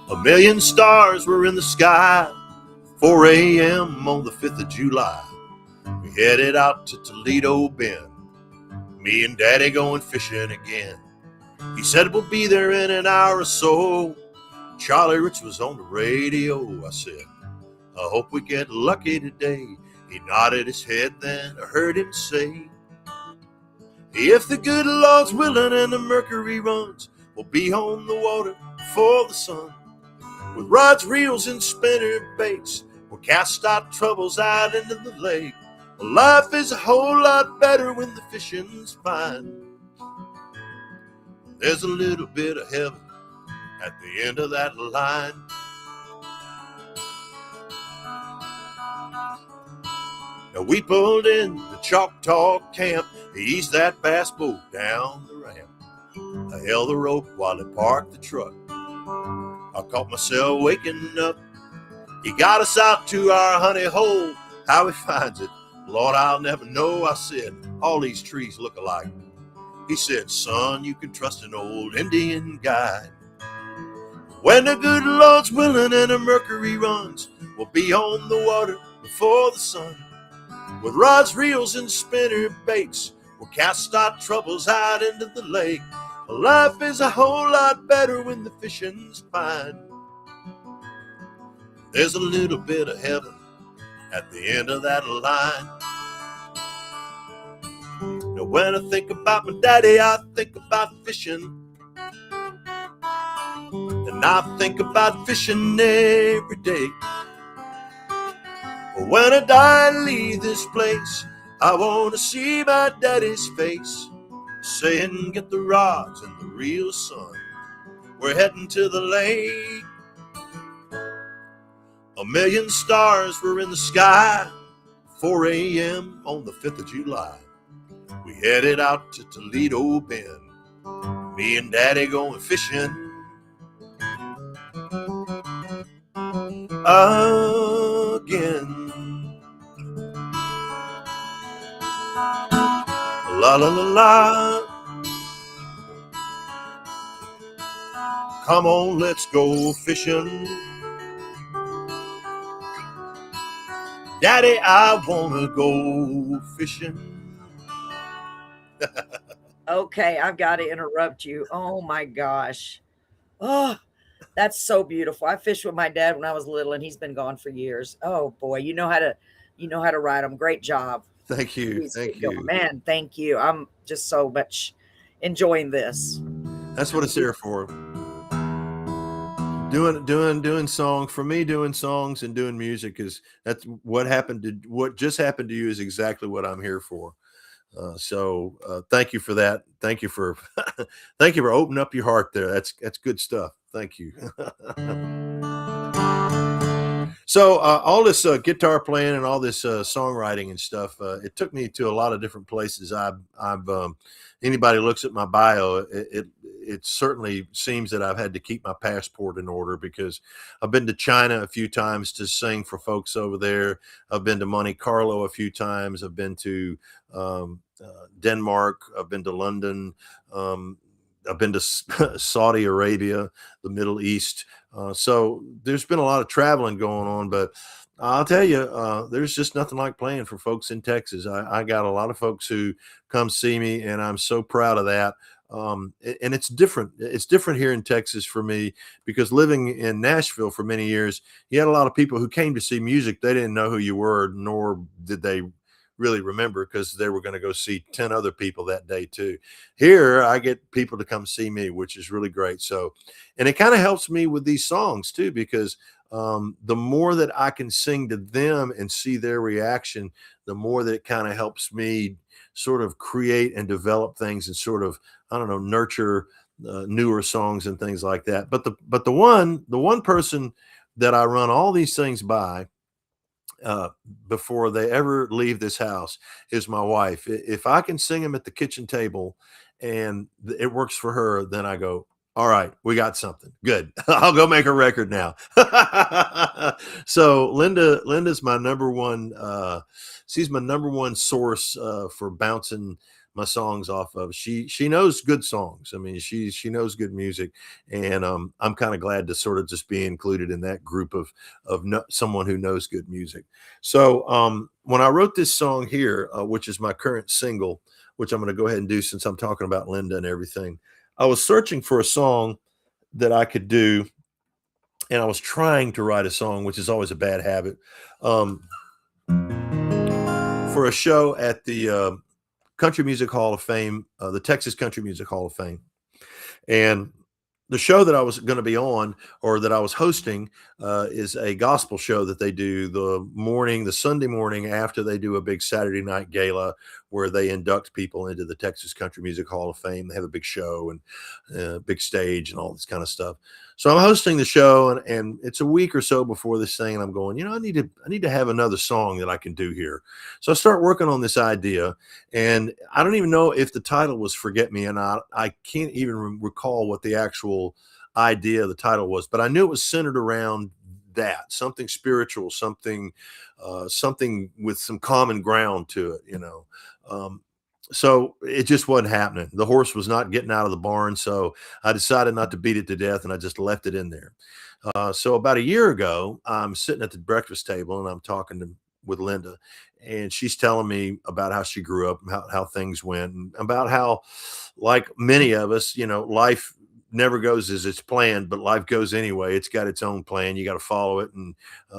A million stars were in the sky, 4 a.m. on the 5th of July. We headed out to Toledo Bend, me and Daddy going fishing again. He said we'll be there in an hour or so. Charlie Rich was on the radio. I said, I hope we get lucky today. He nodded his head, then I heard him say, if the good Lord's willing and the mercury runs, we'll be on the water before the sun. With rods, reels, and spinner baits, we'll cast our troubles out into the lake. Well, life is a whole lot better when the fishing's fine. There's a little bit of heaven at the end of that line. Now we pulled in the Choctaw camp. He eased that bass boat down the ramp. I held the rope while he parked the truck. I caught myself waking up. He got us out to our honey hole. How he finds it, Lord, I'll never know. I said, all these trees look alike. He said, son, you can trust an old Indian guide. When the good Lord's willing and the mercury runs, we'll be on the water before the sun. With rods, reels, and spinner baits, we'll cast our troubles out into the lake. Life is a whole lot better when the fishing's fine. There's a little bit of heaven at the end of that line. Now when I think about my daddy, I think about fishing. And I think about fishing every day. But when I die and leave this place, I want to see my daddy's face, saying, get the rods and the real, son. We're heading to the lake. A million stars were in the sky, 4 a.m. on the 5th of July. We headed out to Toledo Bend, me and Daddy going fishing again. La la la la. Come on, let's go fishing. Daddy, I wanna go fishing. Okay, I've got to interrupt you. Oh my gosh. Oh, that's so beautiful. I fished with my dad when I was little, and he's been gone for years. Oh boy, you know how to ride them. Great job. Thank you. Please Thank keep you. going. Man, thank you. I'm just so much enjoying this. That's what it's here for. Doing songs for me. Doing songs and doing music that's what just happened to you is exactly what I'm here for. So thank you for that. Thank you for thank you for opening up your heart there. That's good stuff. Thank you. So all this guitar playing and all this songwriting and stuff, it took me to a lot of different places. I've anybody looks at my bio, it certainly seems that I've had to keep my passport in order, because I've been to China a few times to sing for folks over there. I've been to Monte Carlo a few times. I've been to Denmark. I've been to London. I've been to Saudi Arabia, the Middle East. So there's been a lot of traveling going on, but I'll tell you, there's just nothing like playing for folks in Texas. I got a lot of folks who come see me, and I'm so proud of that. And it's different. It's different here in Texas for me, because living in Nashville for many years, you had a lot of people who came to see music. They didn't know who you were, nor did they really remember, because they were going to go see 10 other people that day too. Here, I get people to come see me, which is really great. So, and it kind of helps me with these songs too, because the more that I can sing to them and see their reaction, the more that it kind of helps me sort of create and develop things and sort of, I don't know, nurture newer songs and things like that. But the one person that I run all these things by before they ever leave this house is my wife. If I can sing them at the kitchen table and it works for her, then I go, all right, we got something good. I'll go make a record now. So Linda's my number one. She's my number one source for bouncing my songs off of. She knows good songs. I mean, she knows good music, and I'm kind of glad to sort of just be included in that group of someone who knows good music. So when I wrote this song here, which is my current single, which I'm going to go ahead and do since I'm talking about Linda and everything, I was searching for a song that I could do, and I was trying to write a song, which is always a bad habit, for a show at the Country Music Hall of Fame, the Texas Country Music Hall of Fame. And the show that I was going to be on, or that I was hosting, is a gospel show that they do the Sunday morning after they do a big Saturday night gala where they induct people into the Texas Country Music Hall of Fame. They have a big show and big stage and all this kind of stuff. So I'm hosting the show, and it's a week or so before this thing, and I'm going, I need to have another song that I can do here. So I start working on this idea, and I don't even know if the title was Forget Me or not. I can't even recall what the actual idea of the title was, but I knew it was centered around that, something spiritual, something with some common ground to it, So it just wasn't happening. The horse was not getting out of the barn. So I decided not to beat it to death, and I just left it in there. So about a year ago, I'm sitting at the breakfast table and I'm talking with Linda, and she's telling me about how she grew up and how things went, and about how, like many of us, life never goes as it's planned, but life goes anyway. It's got its own plan. You got to follow it. And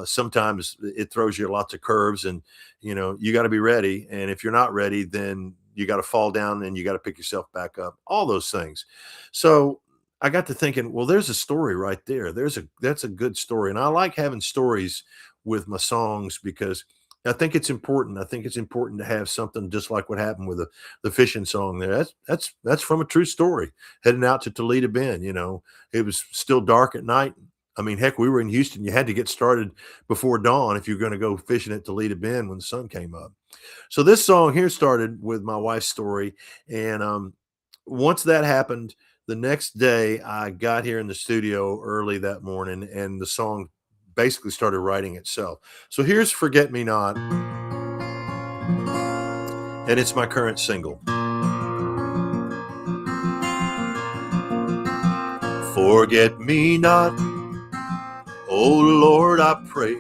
sometimes it throws you lots of curves, and, you got to be ready. And if you're not ready, then you got to fall down and you got to pick yourself back up, all those things. So I got to thinking, well, there's a story right there. That's a good story. And I like having stories with my songs because I think it's important. I think it's important to have something just like what happened with the fishing song there. That's from a true story. Heading out to Toledo Bend, it was still dark at night. I mean, heck, we were in Houston. You had to get started before dawn if you're going to go fishing at Toledo Bend when the sun came up. So this song here started with my wife's story. And once that happened, the next day I got here in the studio early that morning, and the song basically started writing itself. So here's Forget Me Not, and it's my current single. Forget me not, oh Lord, I pray,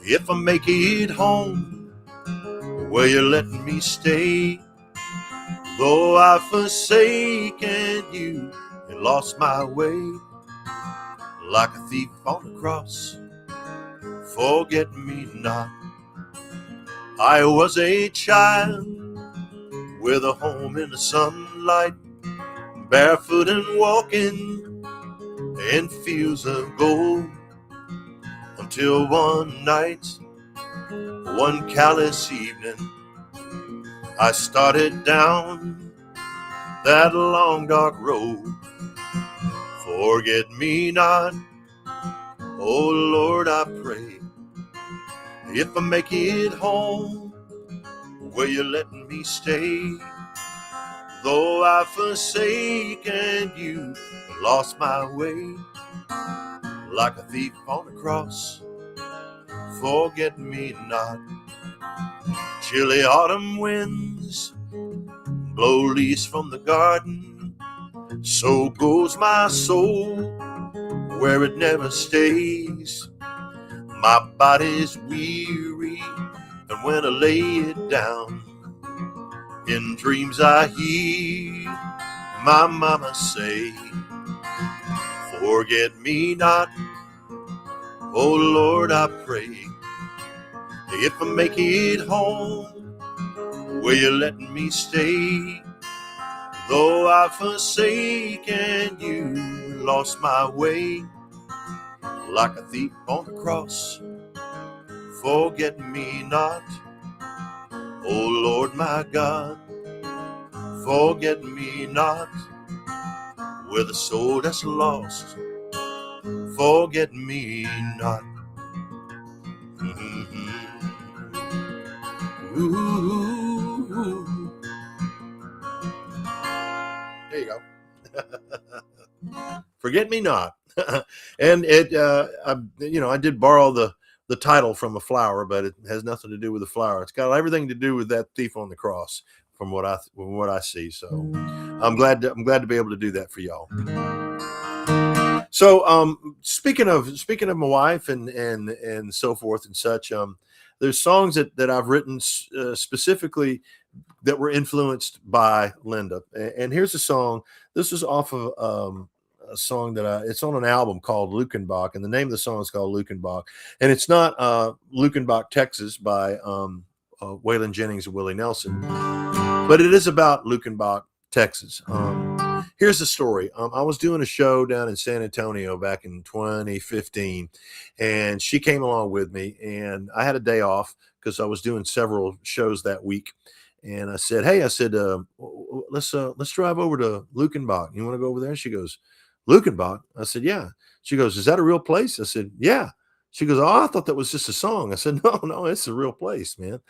if I make it home where you're letting me stay. Though I've forsaken you and lost my way, like a thief on the cross, forget me not. I was a child with a home in the sunlight, barefoot and walking in fields of gold, until one night, one callous evening, I started down that long dark road. Forget me not, oh Lord, I pray, if I make it home where you're letting me stay. Though I've forsaken you, lost my way, like a thief on the cross, forget me not. Chilly autumn winds blow leaves from the garden, so goes my soul where it never stays. My body's weary, and when I lay it down, in dreams I hear my mama say, forget me not, oh Lord, I pray, if I make it home where you're letting me stay. Though I've forsaken you, lost my way, like a thief on the cross. Forget me not, oh Lord my God. Forget me not, with a soul that's lost. Forget me not. Mm-hmm. Ooh. There you go. Forget me not. And it, I did borrow the title from a flower, but it has nothing to do with the flower. It's got everything to do with that thief on the cross, from what I see. So I'm glad to be able to do that for y'all. So speaking of my wife and so forth and such, there's songs that I've written specifically that were influenced by Linda. And here's a song. This is off of a song that it's on an album called Lukenbach, and the name of the song is called Lukenbach. And it's not Lukenbach, Texas by Waylon Jennings and Willie Nelson, but it is about Lukenbach, Texas. Here's the story. I was doing a show down in San Antonio back in 2015, and she came along with me, and I had a day off because I was doing several shows that week. And I said, hey, let's drive over to Lukenbach. You want to go over there? She goes, Lukenbach? I said, yeah. She goes, is that a real place? I said, yeah. She goes, oh, I thought that was just a song. I said, no, it's a real place, man.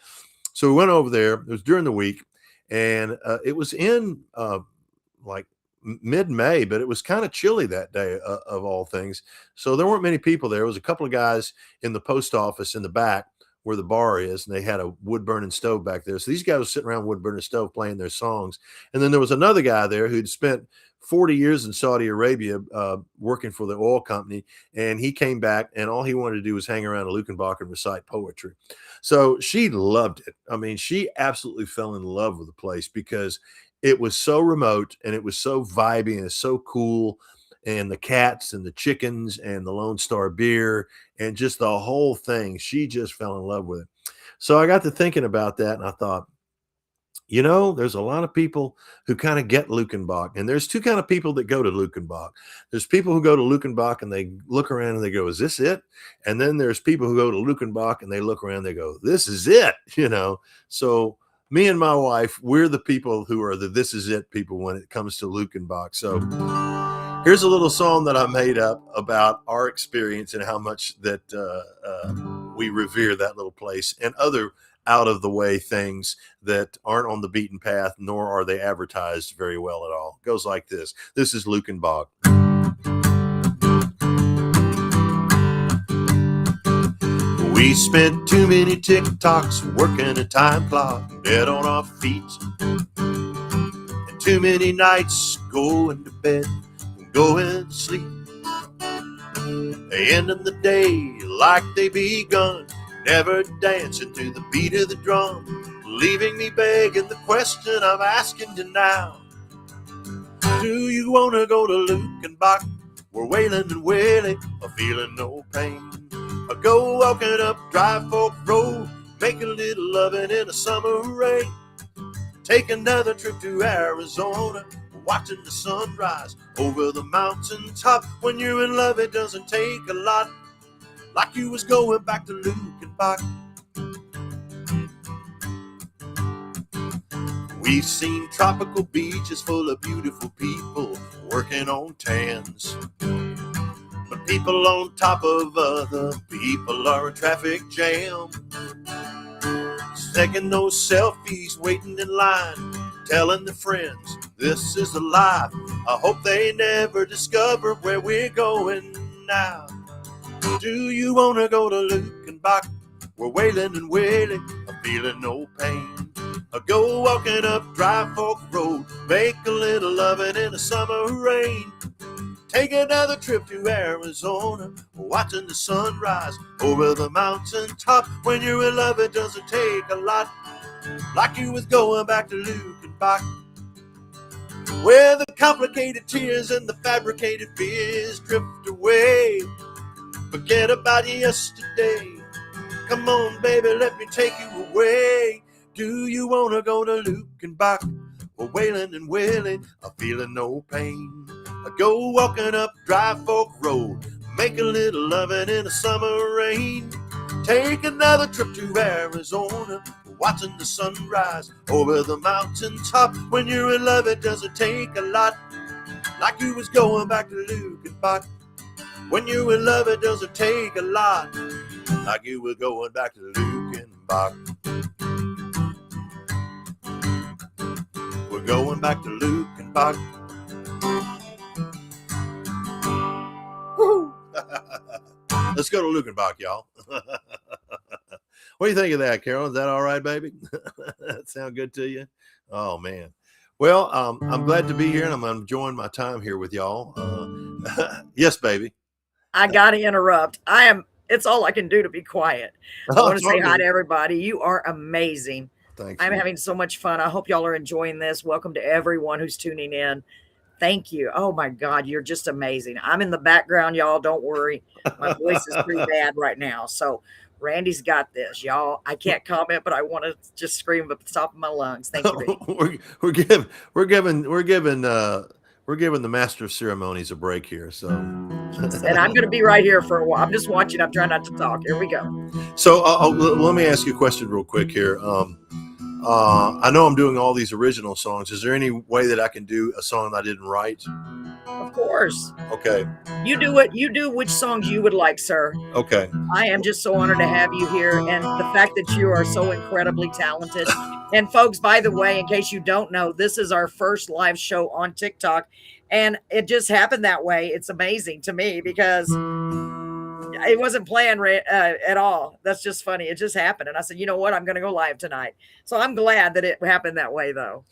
So we went over there. It was during the week, and it was in like mid-May, but it was kind of chilly that day of all things. So there weren't many people there. It was a couple of guys in the post office in the back where the bar is, and they had a wood burning stove back there. So these guys were sitting around wood burning stove playing their songs. And then there was another guy there who'd spent 40 years in Saudi Arabia working for the oil company, and he came back, and all he wanted to do was hang around a Lukenbach and recite poetry. So she loved it. I mean, she absolutely fell in love with the place because it was so remote, and it was so vibey, and it's so cool. And the cats and the chickens and the Lone Star beer and just the whole thing. She just fell in love with it. So I got to thinking about that, and I thought, there's a lot of people who kind of get Lukenbach, and there's two kind of people that go to Lukenbach. There's people who go to Lukenbach and they look around and they go, is this it? And then there's people who go to Lukenbach and they look around and they go, this is it, So me and my wife, we're the people who are the this is it people when it comes to Lukenbach. So here's a little song that I made up about our experience and how much that we revere that little place and other out-of-the-way things that aren't on the beaten path, nor are they advertised very well at all. It goes like this. This is Lukenbach. We spent too many TikToks working a time clock, dead on our feet, and too many nights going to bed, going to sleep. They end of the day like they begun, never dancing to the beat of the drum, leaving me begging the question I'm asking you now. Do you want to go to Lukenbach, where Waylon and Willie are feeling no pain? Or go walking up Dry Fork Road, make a little loving in the summer rain? Take another trip to Arizona, watching the sunrise over the mountaintop. When you're in love, it doesn't take a lot, like you was going back to Lukenbach. We've seen tropical beaches full of beautiful people working on tans, but people on top of other people are a traffic jam, taking those selfies, waiting in line, telling their friends this is the life. I hope they never discover where we're going now. Do you want to go to Lukenbach, where Waylon and Willie are feeling no pain? Or go walking up Dry Fork Road, make a little loving in the summer rain? Take another trip to Arizona, watching the sunrise over the mountaintop. When you're in love, it doesn't take a lot, like you was going back to Lukenbach, where the complicated tears and the fabricated fears drift away. Forget about yesterday. Come on, baby, let me take you away. Do you want to go to Lukenbach, where Waylon and Willie are feeling no pain? Or go walking up Dry Fork Road, Make a little loving in the summer rain. Take another trip to Arizona, watching the sunrise over the mountaintop. When you're in love, it doesn't take a lot, like you was going back to Lukenbach. When you're in love, it doesn't take a lot, like you were going back to Lukenbach. We're going back to Lukenbach. Let's go to Lukenbach, y'all. What do you think of that, Carolyn? Is that all right, baby? That sound good to you? Oh, man. Well, I'm glad to be here, and I'm enjoying my time here with y'all. Yes, baby. I got to interrupt. It's all I can do to be quiet. I want to say hi to everybody. You are amazing. Thanks. I'm having so much fun. I hope y'all are enjoying this. Welcome to everyone who's tuning in. Thank you. Oh my God, you're just amazing. I'm in the background, y'all. Don't worry. My voice is pretty bad right now. So Randy's got this, y'all. I can't comment, but I want to just scream at the top of my lungs. Thank you, Randy. We're giving the master of ceremonies a break here. So, and I'm going to be right here for a while. I'm just watching. I'm trying not to talk. Here we go. So let me ask you a question real quick here. I know I'm doing all these original songs. Is there any way that I can do a song that I didn't write? Of course. Okay. You do which songs you would like, sir. Okay. I am just so honored to have you here, and the fact that you are so incredibly talented. And folks, by the way, in case you don't know, this is our first live show on TikTok, and it just happened that way. It's amazing to me because it wasn't planned at all. That's just funny. It just happened. And I said, you know what? I'm going to go live tonight. So I'm glad that it happened that way, though.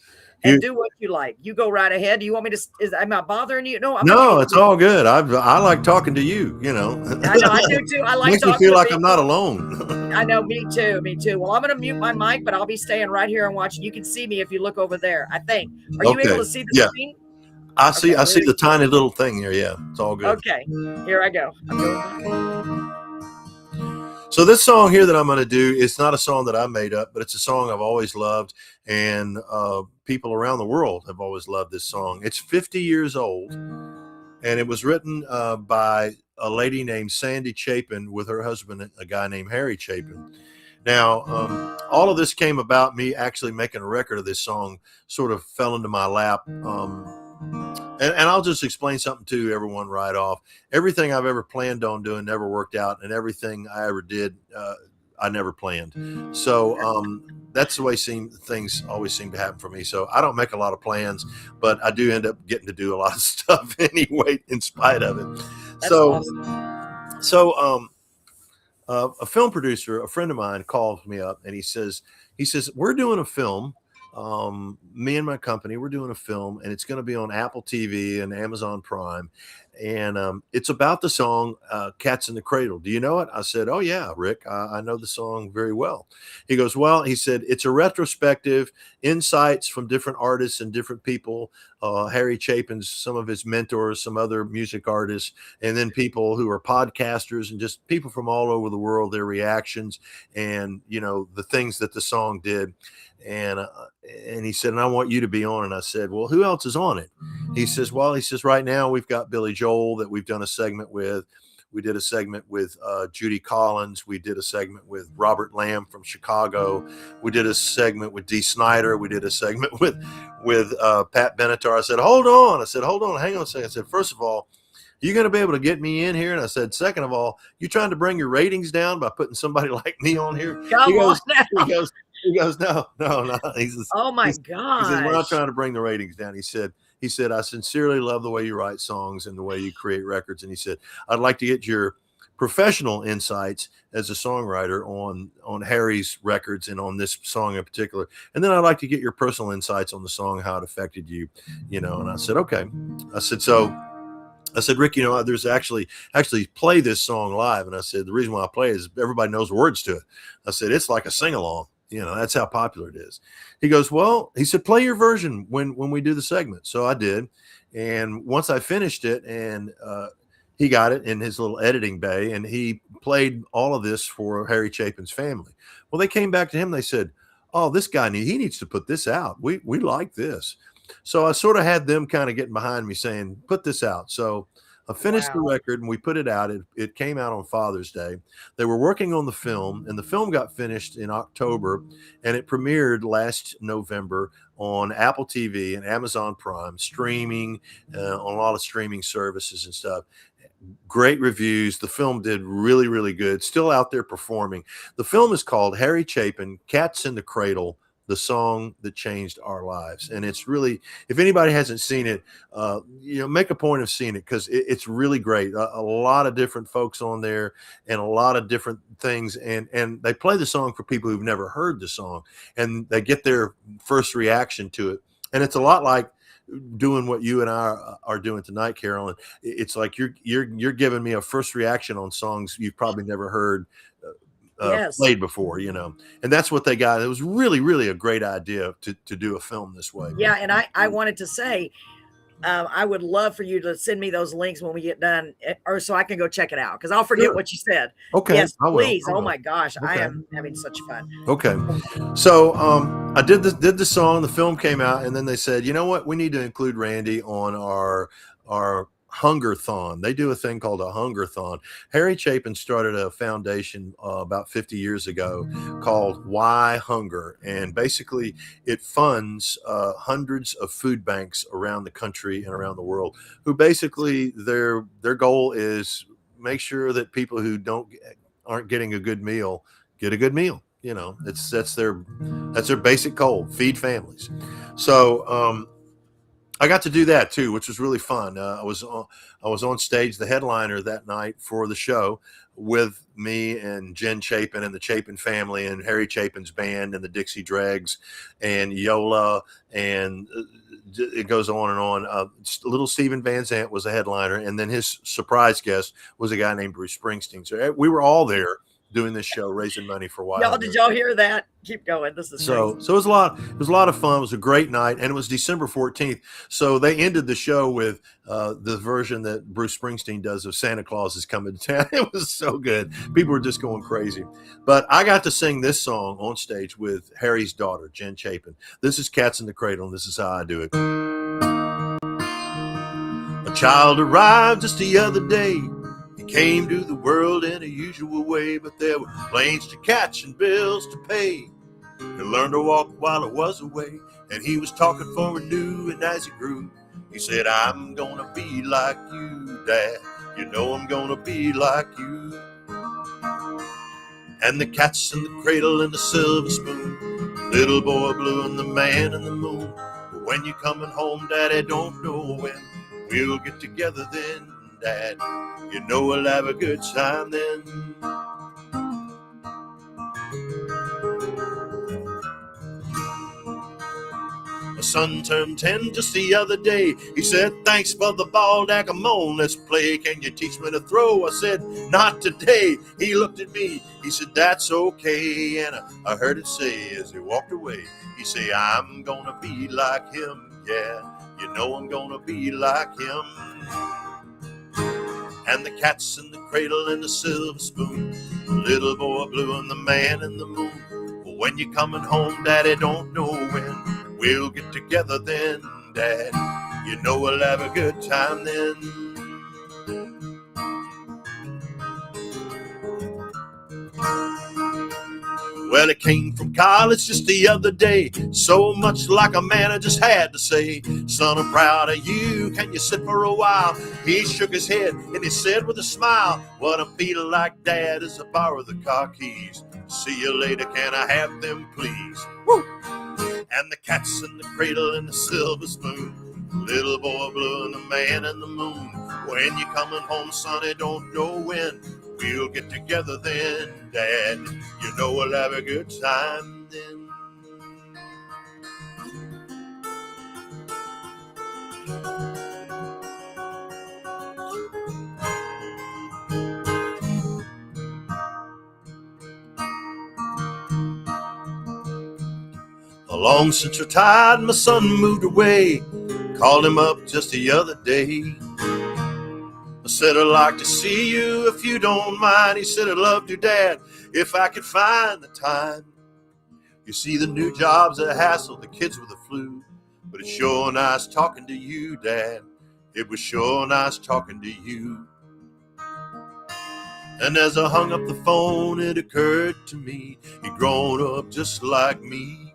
And do what you like. You go right ahead. Do you want me to? Am I bothering you? No, it's all good. I like talking to you. You know. I know. I do too. I like. Makes me feel like I'm not alone. I know. Me too. Me too. Well, I'm going to mute my mic, but I'll be staying right here and watching. You can see me if you look over there. I think. Are you able to see the screen? I see. I see the tiny little thing here. Yeah, it's all good. Okay. Here I go. I'm going. So this song here that I'm going to do, it's not a song that I made up, but it's a song I've always loved, and people around the world have always loved this song. It's 50 years old, and it was written by a lady named Sandy Chapin with her husband, a guy named Harry Chapin. Now, all of this came about me actually making a record of this song, sort of fell into my lap. And I'll just explain something to everyone right off. Everything I've ever planned on doing never worked out, and everything I ever did, I never planned. So that's the way things always seem to happen for me. So I don't make a lot of plans, but I do end up getting to do a lot of stuff anyway, in spite of it. That's awesome. A film producer, a friend of mine, calls me up and he says, we're doing a film. Me and my company, we're doing a film, and it's going to be on Apple TV and Amazon Prime. And it's about the song Cats in the Cradle. Do you know it? I said, oh, yeah, Rick, I know the song very well. He goes, well, he said, it's a retrospective, insights from different artists and different people. Harry Chapin's, some of his mentors, some other music artists, and then people who are podcasters and just people from all over the world, their reactions and, you know, the things that the song did. And he said, and I want you to be on. And I said, well, who else is on it? He says, right now we've got Billy Joel that we've done a segment with. We did a segment with Judy Collins. We did a segment with Robert Lamb from Chicago. We did a segment with Dee Snider. We did a segment with Pat Benatar. I said, hold on. Hang on a second. I said, first of all, are you going to be able to get me in here? And I said, second of all, you trying to bring your ratings down by putting somebody like me on here? He goes, no. He says, oh my God. He says, we're not trying to bring the ratings down. He said, I sincerely love the way you write songs and the way you create records. And he said, I'd like to get your professional insights as a songwriter on Harry's records and on this song in particular. And then I'd like to get your personal insights on the song, how it affected you, you know. And I said, okay. I said, Rick, you know, there's actually play this song live. And I said, the reason why I play is everybody knows the words to it. I said, it's like a sing-along. You know, that's how popular it is. He goes, well, he said, play your version when we do the segment. So I did. And once I finished it, and he got it in his little editing bay, and he played all of this for Harry Chapin's family. Well, they came back to him. They said, oh, this guy, he needs to put this out. We like this. So I sort of had them kind of getting behind me saying, put this out. So I finished the Wow. record and we put it out. It came out on Father's Day. They were working on the film, and the film got finished in October, and it premiered last November on Apple TV and Amazon Prime, streaming on a lot of streaming services and stuff. Great reviews. The film did really, really good. Still out there performing. The film is called Harry Chapin, Cats in the Cradle, the song that changed our lives. And it's really, if anybody hasn't seen it, make a point of seeing it, because it's really great. A lot of different folks on there and a lot of different things. And they play the song for people who've never heard the song, and they get their first reaction to it. And it's a lot like doing what you and I are doing tonight, Carolyn. It's like you're giving me a first reaction on songs you've probably never heard Yes. played before, and that's what they got. It was really, really a great idea to do a film this way. Yeah, and I wanted to say, I would love for you to send me those links when we get done, or so I can go check it out, because I'll forget what you said. Okay. Yes, I will. please. Oh my gosh, Okay. I am having such fun. Okay. So I did the song, the film came out, and then they said, you know what, we need to include Randy on our Hungerthon. They do a thing called a Hungerthon. Harry Chapin started a foundation about 50 years ago called Why Hunger, and basically it funds hundreds of food banks around the country and around the world, who basically their goal is make sure that people who aren't getting a good meal get a good meal. That's their basic goal: feed families. So I got to do that too, which was really fun. I was on stage, the headliner that night for the show, with me and Jen Chapin and the Chapin family and Harry Chapin's band and the Dixie Dregs and Yola, and it goes on and on. Little Steven Van Zandt was a headliner, and then his surprise guest was a guy named Bruce Springsteen. So we were all there doing this show, raising money for Wild. Did y'all hear that? Keep going. This is so it was a lot of fun. It was a great night, and it was December 14th. So they ended the show with the version that Bruce Springsteen does of Santa Claus Is Coming to Town. It was so good. People were just going crazy. But I got to sing this song on stage with Harry's daughter, Jen Chapin. This is Cats in the Cradle, and this is how I do it. A child arrived just the other day. Came to the world in a usual way, but there were planes to catch and bills to pay. He learned to walk while I was away, and he was talking for a new, and as he grew, he said, I'm gonna be like you, Dad. You know I'm gonna be like you. And the cat's in the cradle and the silver spoon, little boy blue and the man in the moon. But when you're coming home, Daddy, don't know when. We'll get together then, Dad. You know we'll have a good time then. My son turned 10 just the other day. He said, thanks for the ball, Dad, come on, let's play. Can you teach me to throw? I said, not today. He looked at me. He said, that's okay. And I heard it say as he walked away, he said, I'm gonna be like him. Yeah, you know I'm gonna be like him. And the cat's in the cradle and the silver spoon, little boy blue and the man in the moon. Well, when you're coming home, Daddy, don't know when. We'll get together then, Dad. You know we'll have a good time then. Well, it came from college just the other day, so much like a man I just had to say, son, I'm proud of you, can you sit for a while? He shook his head and he said with a smile, what I'm feeling like, Dad, is to borrow the car keys. See you later, can I have them, please? Woo! And the cat's in the cradle and the silver spoon, little boy blue and the man in the moon. When you're coming home, sonny, don't know when. We'll get together then, Dad. You know we'll have a good time then. Long since retired, my son moved away. Called him up just the other day. I said, I'd like to see you if you don't mind. He said, I'd love to, Dad, if I could find the time. You see, the new job's a hassle, the kids with the flu, but it's sure nice talking to you, Dad. It was sure nice talking to you. And as I hung up the phone, it occurred to me, he'd grown up just like me.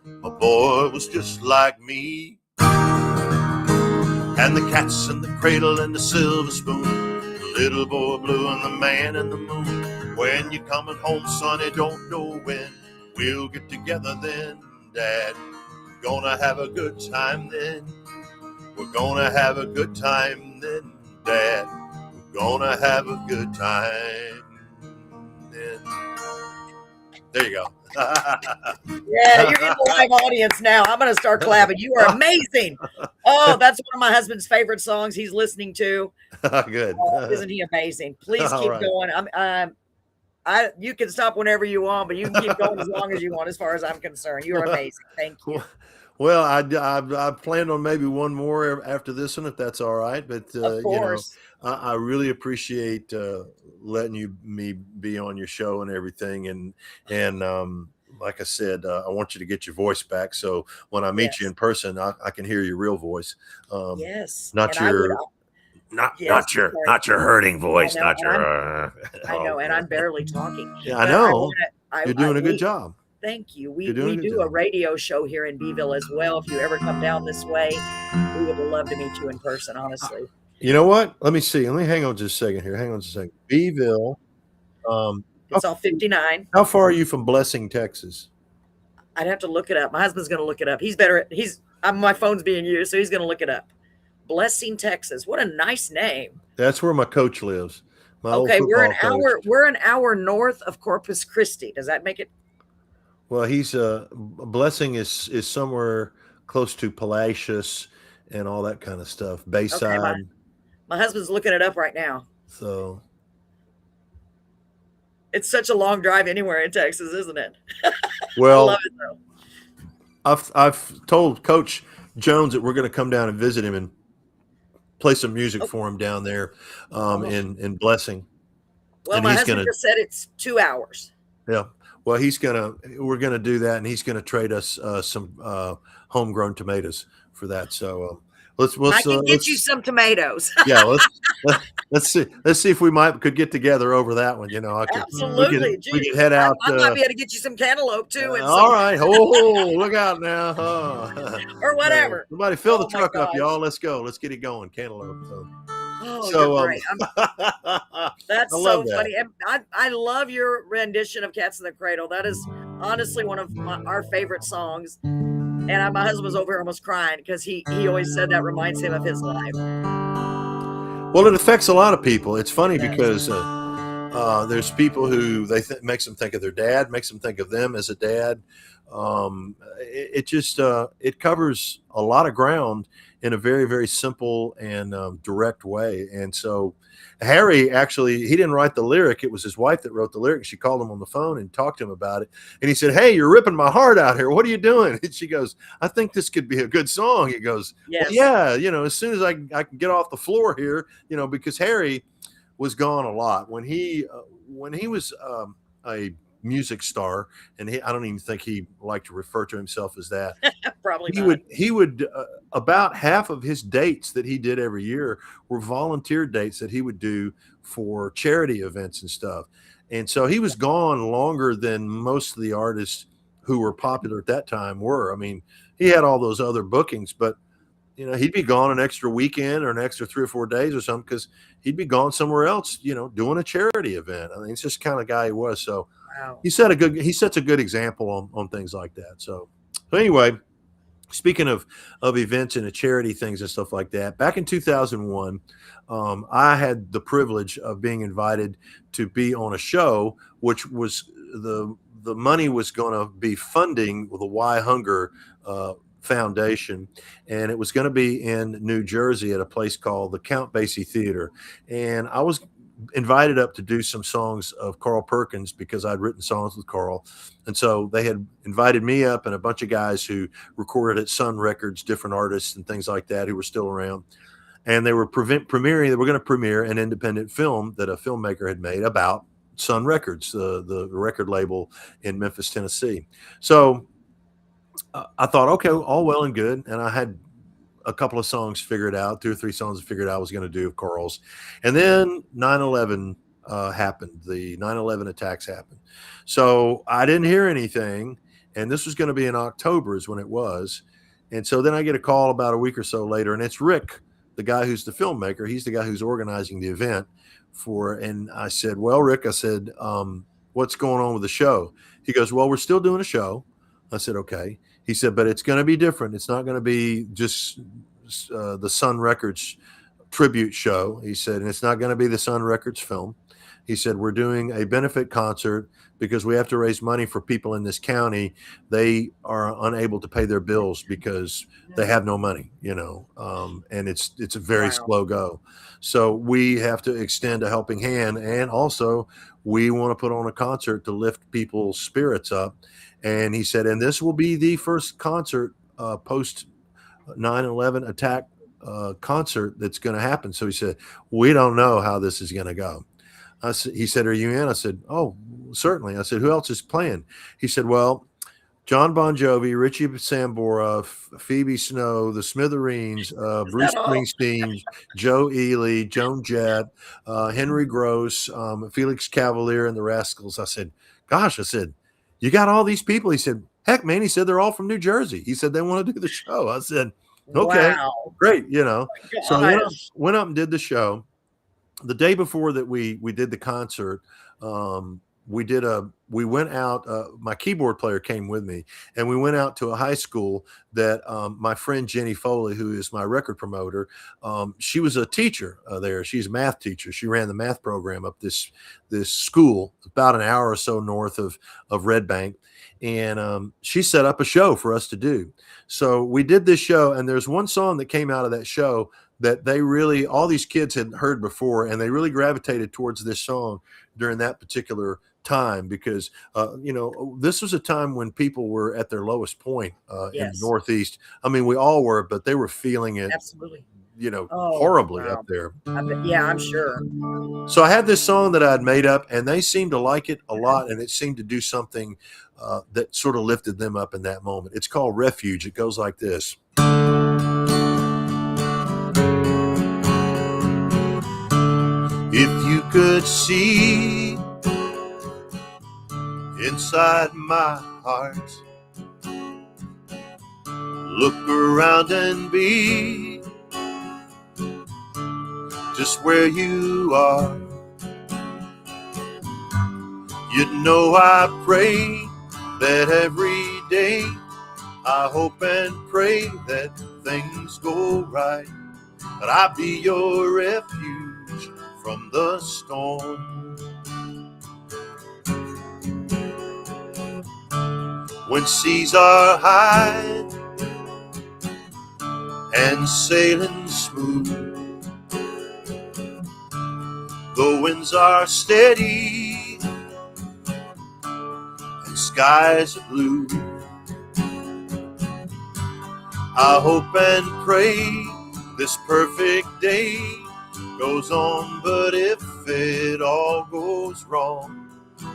My boy was just like me. And the cats and the cradle and the silver spoon, the little boy blue and the man in the moon. When you're coming home, sonny, don't know when. We'll get together then, Dad. We're gonna have a good time then. We're gonna have a good time then, Dad. We're gonna have a good time then. There you go. Yeah, you're in the live audience now. I'm going to start clapping. You are amazing. Oh, that's one of my husband's favorite songs he's listening to. Good. Isn't he amazing? Please keep Right. going. You can stop whenever you want, but you can keep going as long as you want, as far as I'm concerned. You are amazing. Thank you. Well, I planned on maybe one more after this one, if that's all right. But Of course. I really appreciate letting me be on your show and everything. And like I said, I want you to get your voice back. So when I meet you in person, I can hear your real voice. Yes. Not And your. Not your hurting voice. I know, and I'm barely talking. Yeah, I know. You're doing a good we- job. Thank you. We You're doing a good do a job. radio show here in Beeville as well. If you ever come down this way, we would love to meet you in person, honestly. You know what? Let me see. Let me hang on just a second here. Hang on just a second. Beeville. It's on 59. How far are you from Blessing, Texas? I'd have to look it up. My husband's going to look it up. He's better. My phone's being used, so he's going to look it up. Blessing, Texas. What a nice name. That's where my coach lives. Okay, we're an hour north of Corpus Christi. Does that make it? Well, he's Blessing is somewhere close to Palacios and all that kind of stuff. Bayside. Okay, my husband's looking it up right now. So it's such a long drive anywhere in Texas, isn't it? Well, I love it though. I've told Coach Jones that we're going to come down and visit him and play some music for him down there in Blessing. Well, and my husband just said it's 2 hours. Yeah. Well, we're gonna do that, and he's gonna trade us some homegrown tomatoes for that. So I can get you some tomatoes. Yeah, let's see if we could get together over that one. Absolutely. We could head out. I might be able to get you some cantaloupe too. All right. Oh, look out now. Or whatever. Somebody fill the truck up, y'all. Let's go. Let's get it going. Cantaloupe. You're great. That's so funny. And I love your rendition of Cats in the Cradle. That is honestly one of our favorite songs. And my husband was over here almost crying because he always said that reminds him of his life. Well, it affects a lot of people. It's funny because there's people who makes them think of their dad, makes them think of them as a dad. It covers a lot of ground in a very, very simple and direct way. And so Harry, actually, he didn't write the lyric. It was his wife that wrote the lyric. She called him on the phone and talked to him about it. And he said, "Hey, you're ripping my heart out here. What are you doing?" And she goes, "I think this could be a good song." He goes, yes. "Well, yeah, as soon as I can get off the floor here, because Harry was gone a lot when he was a music star, and I don't even think he liked to refer to himself as that. Probably he would about half of his dates that he did every year were volunteer dates that he would do for charity events and stuff. And so he was gone longer than most of the artists who were popular at that time were. I mean, he had all those other bookings, but he'd be gone an extra weekend or an extra 3 or 4 days or something because he'd be gone somewhere else, doing a charity event. I mean, it's just the kind of guy he was. So wow. He sets a good example on things like that. So anyway, speaking of events and charity things and stuff like that, back in 2001, I had the privilege of being invited to be on a show, which was the money was going to be funding the Why Hunger Foundation, and it was going to be in New Jersey at a place called the Count Basie Theater. And I was invited up to do some songs of Carl Perkins because I'd written songs with Carl. And so they had invited me up and a bunch of guys who recorded at Sun Records, different artists and things like that who were still around. And they were going to premiere an independent film that a filmmaker had made about Sun Records, the record label in Memphis, Tennessee. So I thought, okay, all well and good. And I had a couple of songs figured out, 2 or 3 songs figured out I was going to do of Carl's. And then 9/11 happened. The 9/11 attacks happened. So I didn't hear anything. And this was going to be in October is when it was. And so then I get a call about a week or so later, and it's Rick, the guy who's the filmmaker. He's the guy who's organizing the event and I said, well, Rick, I said, what's going on with the show? He goes, well, we're still doing a show. I said, okay. He said, but it's going to be different. It's not going to be just the Sun Records tribute show. He said, and it's not going to be the Sun Records film. He said, we're doing a benefit concert because we have to raise money for people in this county. They are unable to pay their bills because they have no money, and it's a very slow go. So we have to extend a helping hand. And also we want to put on a concert to lift people's spirits up. And he said, and this will be the first concert post 9/11 attack concert that's going to happen. So he said, we don't know how this is going to go. He said, are you in? I said, oh, certainly. I said, who else is playing? He said, well, John Bon Jovi, Richie Sambora, Phoebe Snow, the Smithereens, Bruce Springsteen, Joe Ely, Joan Jett, Henry Gross, Felix Cavalier, and the Rascals. I said, gosh, you got all these people. He said, heck, man, he said, they're all from New Jersey. He said, they want to do the show. I said, okay, great. So I went up and did the show. The day before that we did the concert, we went out, my keyboard player came with me, and we went out to a high school that my friend GINNY FOLEY, who is my record promoter, she was a teacher there. She's a math teacher. She ran the math program up this school about an hour or so north of Red Bank. And she set up a show for us to do. So we did this show, and there's one song that came out of that show that all these kids had heard before, and they really gravitated towards this song during that particular time because, this was a time when people were at their lowest point in the Northeast. I mean, we all were, but they were feeling it. Absolutely. Horribly up there. I'm sure. So I had this song that I'd made up, and they seemed to like it a lot, and it seemed to do something that sort of lifted them up in that moment. It's called Refuge. It goes like this. If you could see inside my heart, look around and be just where you are. You'd know I pray that every day I hope and pray that things go right, that I be your refuge from the storm. When seas are high and sailing smooth, the winds are steady and skies are blue, I hope and pray this perfect day goes on, but if it all goes wrong,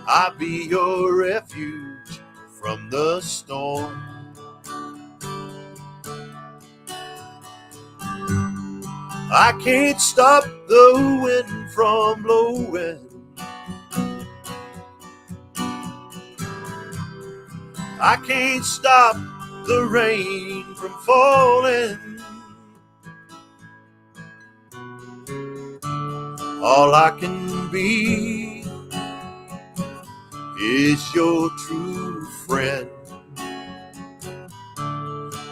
I'll be your refuge from the storm. I can't stop the wind from blowing, I can't stop the rain from falling. All I can be is your true friend.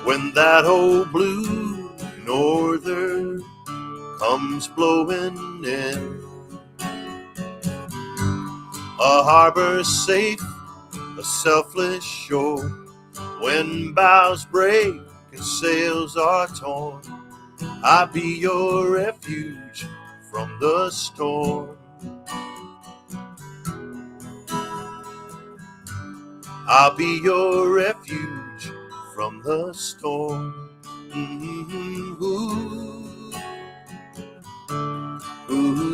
When that old blue norther comes blowing in, a harbor safe, a selfless shore. When bows break and sails are torn, I'll be your refuge from the storm. I'll be your refuge from the storm. Mm-hmm. Ooh. Ooh.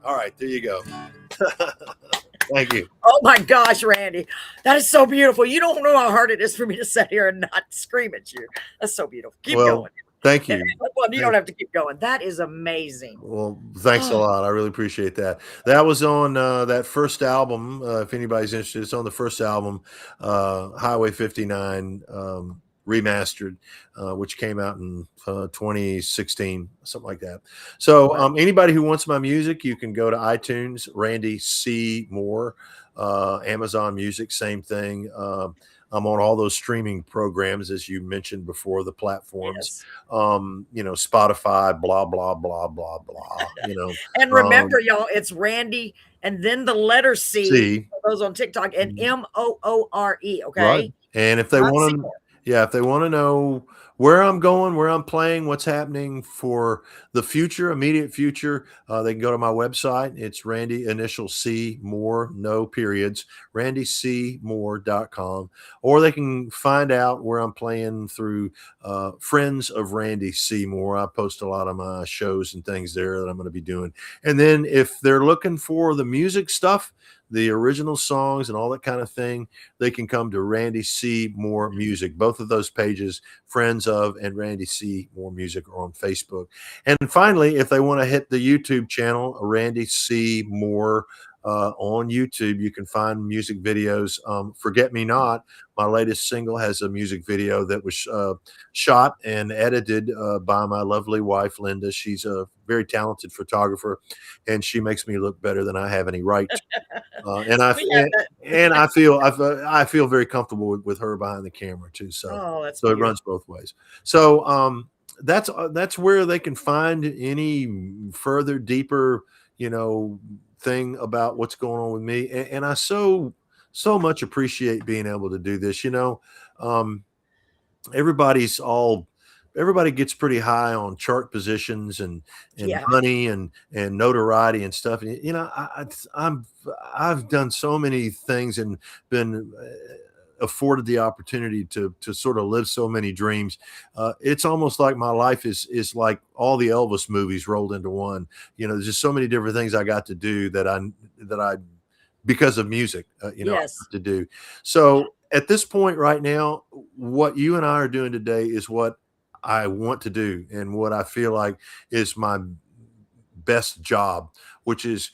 All right, there you go. Thank you. Oh my gosh, Randy, that is so beautiful. You don't know how hard it is for me to sit here and not scream at you. That's so beautiful. Keep Well, going. thank you. Well, you don't have to keep going. That is amazing. Well, thanks a Oh, lot. I really appreciate that. That was on that first album. If anybody's interested, it's on the first album, Highway 59 Remastered, which came out in 2016, something like that. So anybody who wants my music, you can go to iTunes, Randy C. Moore, Amazon Music, same thing. I'm on all those streaming programs, as you mentioned before, the platforms, Spotify, blah, blah, blah, blah, blah, And remember, y'all, it's Randy and then the letter C for those on TikTok and Moore. Okay. Right. And if they want to, if they want to know where I'm going, where I'm playing, what's happening for the future, immediate future, they can go to my website. It's Randy initial C Moore, no periods, randycmoore.com, or they can find out where I'm playing through Friends of Randy C. Moore. I post a lot of my shows and things there that I'm going to be doing. And then if they're looking for the music stuff, the original songs and all that kind of thing, they can come to Randy C. Moore Music. Both of those pages, Friends of and Randy C. Moore Music, are on Facebook. And finally, if they want to hit the YouTube channel, Randy C. Moore on YouTube, you can find music videos. Forget Me Not, my latest single, has a music video that was shot and edited by my lovely wife, Linda. She's a very talented photographer, and she makes me look better than I have any right to. And I feel very comfortable with her behind the camera too. So, so it runs both ways. So that's where they can find any further, deeper, thing about what's going on with me. And I so much appreciate being able to do this. Everybody gets pretty high on chart positions and money and notoriety and stuff. And, I've done so many things and been afforded the opportunity to sort of live so many dreams. It's almost like my life is like all the Elvis movies rolled into one. There's just so many different things I got to do that I because of music, I have to do. So at this point right now, what you and I are doing today is what I want to do and what I feel like is my best job, which is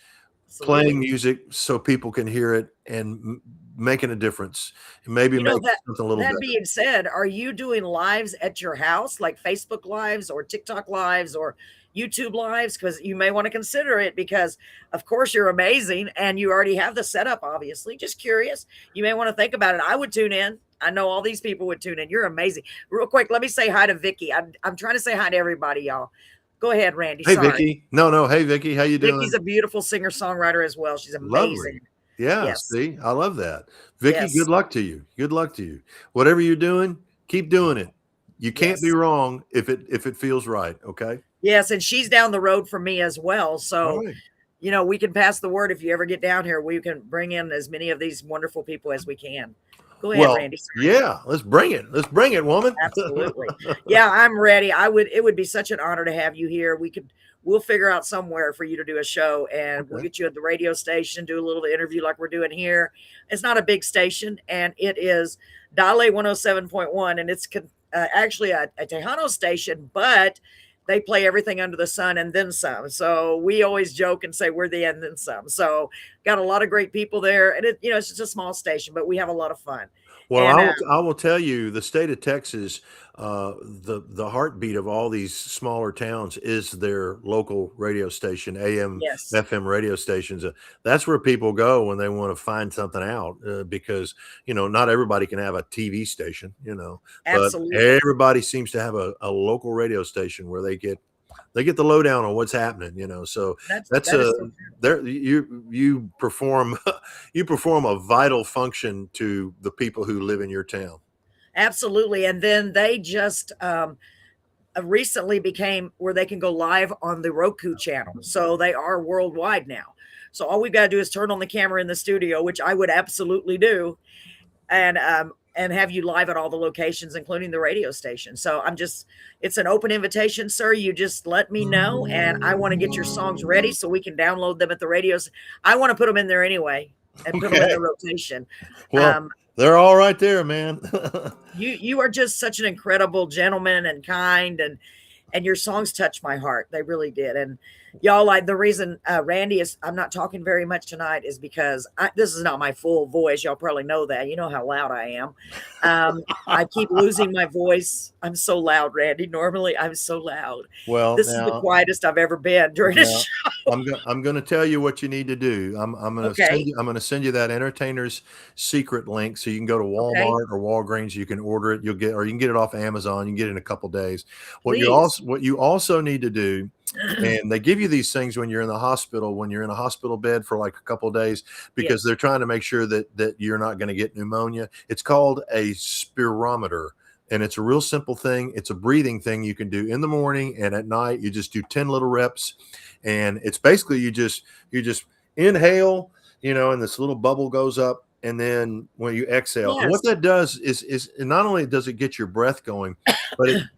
playing music so people can hear it and making a difference and maybe make something a little better. That being said, are you doing lives at your house, like Facebook lives or TikTok lives or YouTube lives? Because you may want to consider it, because of course you're amazing and you already have the setup, obviously. Just curious. You may want to think about it. I would tune in. I know all these people would tune in. You're amazing. Real quick, let me say hi to Vicky. I'm trying to say hi to everybody, y'all. Go ahead, Randy. Hey, sorry. Vicky. No. Hey, Vicky. How you doing? Vicky's a beautiful singer-songwriter as well. She's amazing. Lovely. Yeah. Yes. See, I love that. Vicky, good luck to you. Good luck to you. Whatever you're doing, keep doing it. You can't be wrong if it feels right. Okay. Yes. And she's down the road from me as well. So, we can pass the word. If you ever get down here, we can bring in as many of these wonderful people as we can. Go ahead, Randy. Sorry. Yeah, let's bring it. Let's bring it, woman. Absolutely. Yeah, I'm ready. It would be such an honor to have you here. We'll figure out somewhere for you to do a show, and we'll get you at the radio station, do a little interview like we're doing here. It's not a big station, and it is Dial 107.1, and it's actually a Tejano station, but they play everything under the sun and then some. So we always joke and say we're the and then some. So got a lot of great people there, and it's just a small station, but we have a lot of fun. Well, I will tell you, the state of Texas, the heartbeat of all these smaller towns is their local radio station, AM, FM radio stations. That's where people go when they want to find something out, because not everybody can have a TV station, Absolutely. But everybody seems to have a local radio station where they get the lowdown on what's happening, So that's there you perform a vital function to the people who live in your town. Absolutely. And then they just recently became where they can go live on the Roku channel. So they are worldwide now. So all we've got to do is turn on the camera in the studio, which I would absolutely do, and have you live at all the locations, including the radio station. So it's an open invitation, sir. You just let me know, and I want to get your songs ready so we can download them at the radios. I want to put them in there anyway. and put them in the rotation. Well, they're all right there, man. You are just such an incredible gentleman and kind, and your songs touch my heart. They really did. And y'all, like, the reason Randy is, I'm not talking very much tonight is because this is not my full voice. Y'all probably know that. You know how loud I am. I keep losing my voice. I'm so loud, Randy. Normally I'm so loud. Well, this is the quietest I've ever been during a show. I'm going to tell you what you need to do. I'm going to send you that Entertainer's Secret link so you can go to Walmart or Walgreens. You can order it. You can get it off Amazon. You can get it in a couple days. What you also need to do, and they give you these things when you're in the hospital, when you're in a hospital bed for like a couple of days, because they're trying to make sure that you're not going to get pneumonia. It's called a spirometer. And it's a real simple thing. It's a breathing thing you can do in the morning and at night. You just do 10 little reps. And it's basically you just inhale, and this little bubble goes up. And then when you exhale, and what that does is not only does it get your breath going,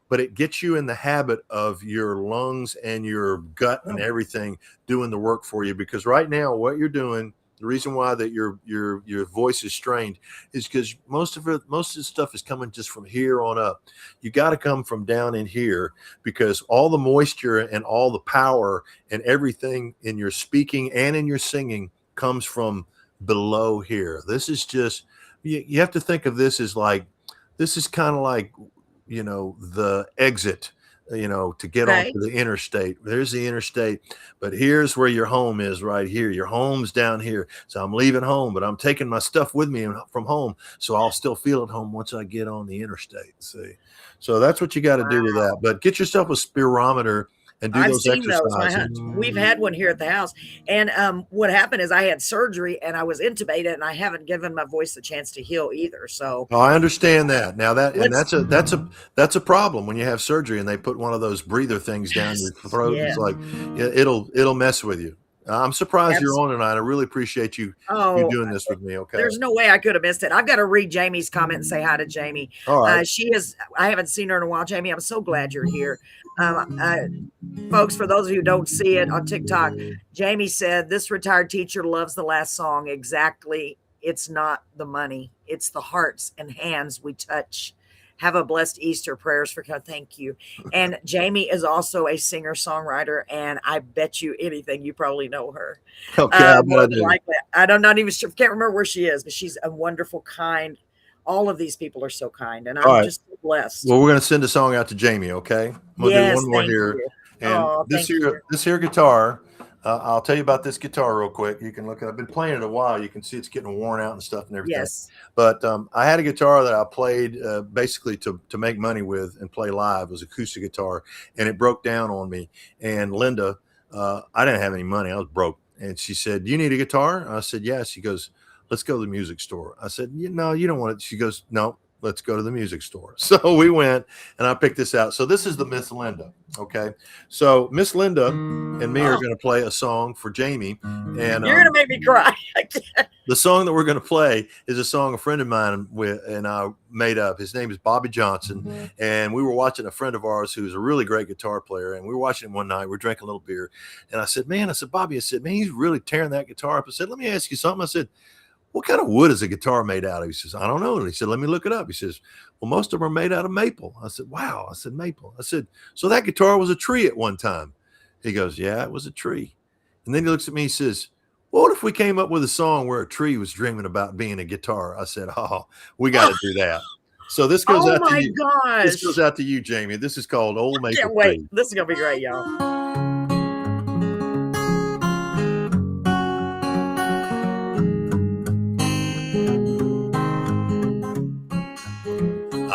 but it gets you in the habit of your lungs and your gut and everything doing the work for you. Because right now, what you're doing, the reason why that your voice is strained is because most of the stuff is coming just from here on up. You got to come from down in here, because all the moisture and all the power and everything in your speaking and in your singing comes from below here. This is just, you have to think of this as like, this is kind of like, the exit, to get onto the interstate. There's the interstate, but here's where your home is, right here. Your home's down here. So I'm leaving home, but I'm taking my stuff with me from home, so I'll still feel at home once I get on the interstate. See, so that's what you got to do with that. But get yourself a spirometer and do those exercises. We've had one here at the house, and what happened is I had surgery and I was intubated, and I haven't given my voice a chance to heal either. So I understand that. Now that's a problem when you have surgery and they put one of those breather things down your throat. It's like it'll mess with you. I'm surprised you're on tonight. I really appreciate you doing this with me. Okay. There's no way I could have missed it. I've got to read Jamie's comment and say hi to Jamie. All right. I haven't seen her in a while. Jamie, I'm so glad you're here. Folks, for those of you who don't see it on TikTok, Jamie said, this retired teacher loves the last song. Exactly. It's not the money. It's the hearts and hands we touch. Have a blessed Easter. Prayers for God. Thank you. And Jamie is also a singer-songwriter, and I bet you anything you probably know her. Okay, I don't not even sure, can't remember where she is, but she's a wonderful, kind. All of these people are so kind, and I'm just so blessed. Well, we're going to send a song out to Jamie. Okay, we'll do one more here. You. And this here guitar. I'll tell you about this guitar real quick. You can look at it. I've been playing it a while. You can see it's getting worn out and stuff and everything. Yes. But I had a guitar that I played basically to make money with and play live. It was an acoustic guitar, and it broke down on me. And Linda, I didn't have any money. I was broke. And she said, "Do you need a guitar?" I said, "Yes." She goes, "Let's go to the music store." I said, "No, you don't want it." She goes, "No, let's go to the music store." So we went, and I picked this out. So this is the Miss Linda. Okay. So Miss Linda and me are going to play a song for Jamie. And you're going to make me cry. The song that we're going to play is a song a friend of mine and I made up. His name is Bobby Johnson. And we were watching a friend of ours who's a really great guitar player. And we were watching him one night. We're drinking a little beer. And I said, Bobby, man, he's really tearing that guitar up. I said, let me ask you something. I said, what kind of wood is a guitar made out of? He says, I don't know. And he said, let me look it up. He says, well, most of them are made out of maple. I said, wow. I said, maple. I said, so that guitar was a tree at one time. He goes, yeah, it was a tree. And then he looks at me, he says, well, what if we came up with a song where a tree was dreaming about being a guitar? I said, oh, we got to do that. So this goes out to you. Gosh. This goes out to you, Jamie. This is called Old Maple Can't wait. Tree. This is going to be great, y'all.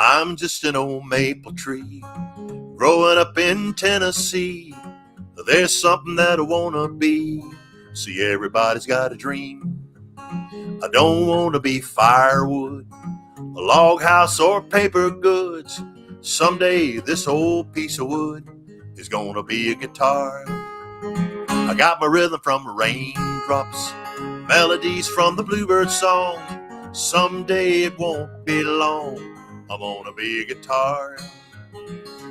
I'm just an old maple tree growing up in Tennessee. There's something that I want to be. See, everybody's got a dream. I don't want to be firewood, a log house, or paper goods. Someday this old piece of wood is going to be a guitar. I got my rhythm from raindrops, melodies from the bluebird song. Someday it won't be long, I'm gonna be a guitar.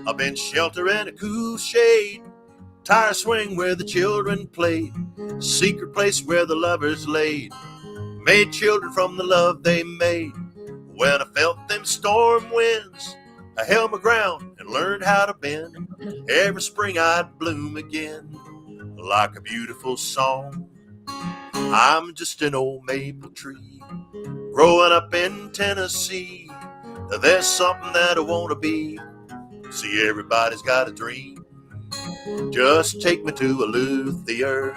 I've been sheltered in a cool shade, tire swing where the children played, secret place where the lovers laid. made children from the love they made. When I felt them storm winds, I held my ground and learned how to bend. Every spring I'd bloom again, like a beautiful song. I'm just an old maple tree, growing up in Tennessee. There's something that I want to be. See, everybody's got a dream. Just take me to a luthier,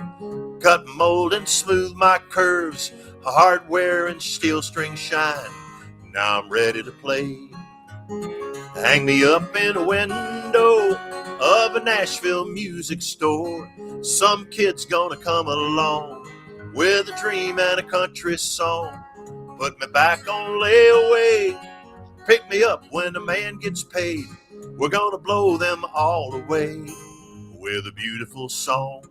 cut, mold, and smooth my curves. Hardware and steel string shine. Now I'm ready to play. Hang me up in a window of a Nashville music store. Some kid's gonna come along with a dream and a country song. Put me back on layaway. Pick me up when the man gets paid. We're gonna blow them all away with a beautiful song.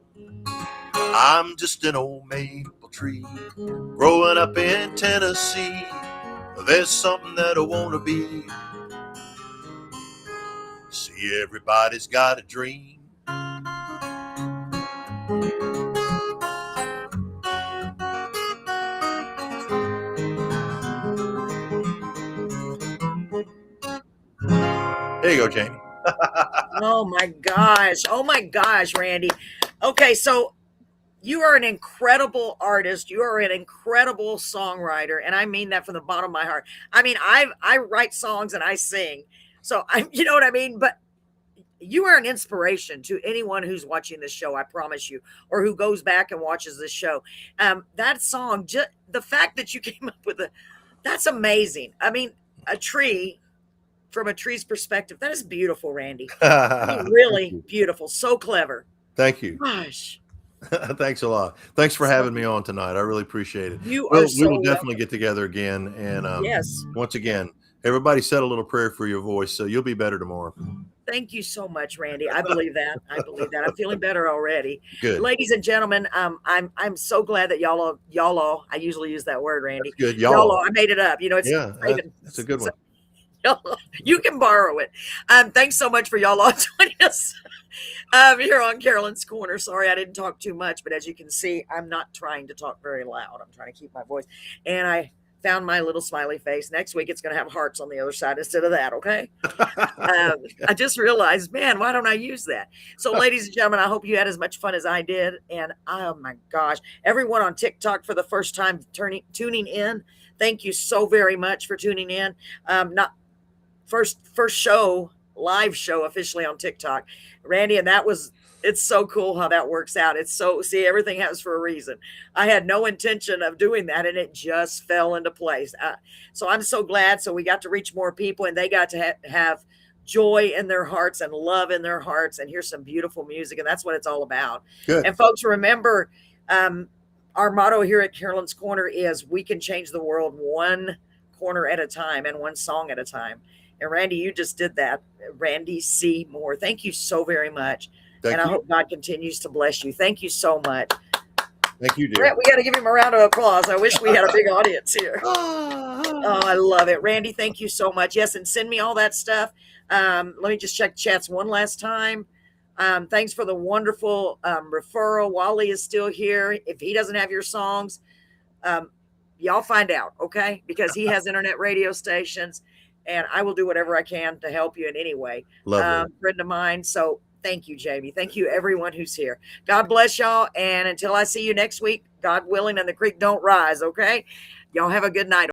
I'm just an old maple tree, growing up in Tennessee. There's something that I want to be. See, everybody's got a dream. There you go, Jamie. Oh my gosh, Randy. Okay, so you are an incredible artist. You are an incredible songwriter, and I mean that from the bottom of my heart. I mean, I write songs and I sing, so you know what I mean. But you are an inspiration to anyone who's watching this show. I promise you, or who goes back and watches this show. That song, just the fact that you came up with that's amazing. I mean, a tree. From a tree's perspective, that is beautiful, Randy. I mean, really beautiful. So clever. Thank you. Gosh. Thanks a lot. Thanks for having me on tonight. I really appreciate it. We will definitely get together again. And yes. Once again, everybody said a little prayer for your voice, so you'll be better tomorrow. Thank you so much, Randy. I believe that. I'm feeling better already. Good. Ladies and gentlemen, I'm so glad that y'all. I usually use that word, Randy. That's good. Y'all. I made it up. You know, it's that's a good one. You can borrow it. Thanks so much for y'all all joining us here on Carolyn's Corner. Sorry I didn't talk too much, but as you can see, I'm not trying to talk very loud. I'm trying to keep my voice. And I found my little smiley face. Next week, it's going to have hearts on the other side instead of that, okay? I just realized, man, why don't I use that? So, ladies and gentlemen, I hope you had as much fun as I did. And, oh, my gosh, everyone on TikTok for the first time tuning in, thank you so very much for tuning in. First show, live show officially on TikTok, Randy, and it's so cool how that works out. See, everything happens for a reason. I had no intention of doing that, and it just fell into place. So I'm so glad. So we got to reach more people, and they got to have joy in their hearts and love in their hearts, and hear some beautiful music, and that's what it's all about. Good. And folks, remember, our motto here at Carolyn's Corner is we can change the world one corner at a time and one song at a time. And Randy, you just did that. Randy C. Moore, thank you so very much. Thank you. I hope God continues to bless you. Thank you so much. Thank you, dear. We got to give him a round of applause. I wish we had a big audience here. Oh, I love it. Randy, thank you so much. Yes, and send me all that stuff. Let me just check chats one last time. Thanks for the wonderful referral. Wally is still here. If he doesn't have your songs, y'all find out, okay? Because he has internet radio stations. And I will do whatever I can to help you in any way. Lovely. Friend of mine. So thank you, Jamie. Thank you, everyone who's here. God bless y'all. And until I see you next week, God willing, and the creek don't rise, okay? Y'all have a good night.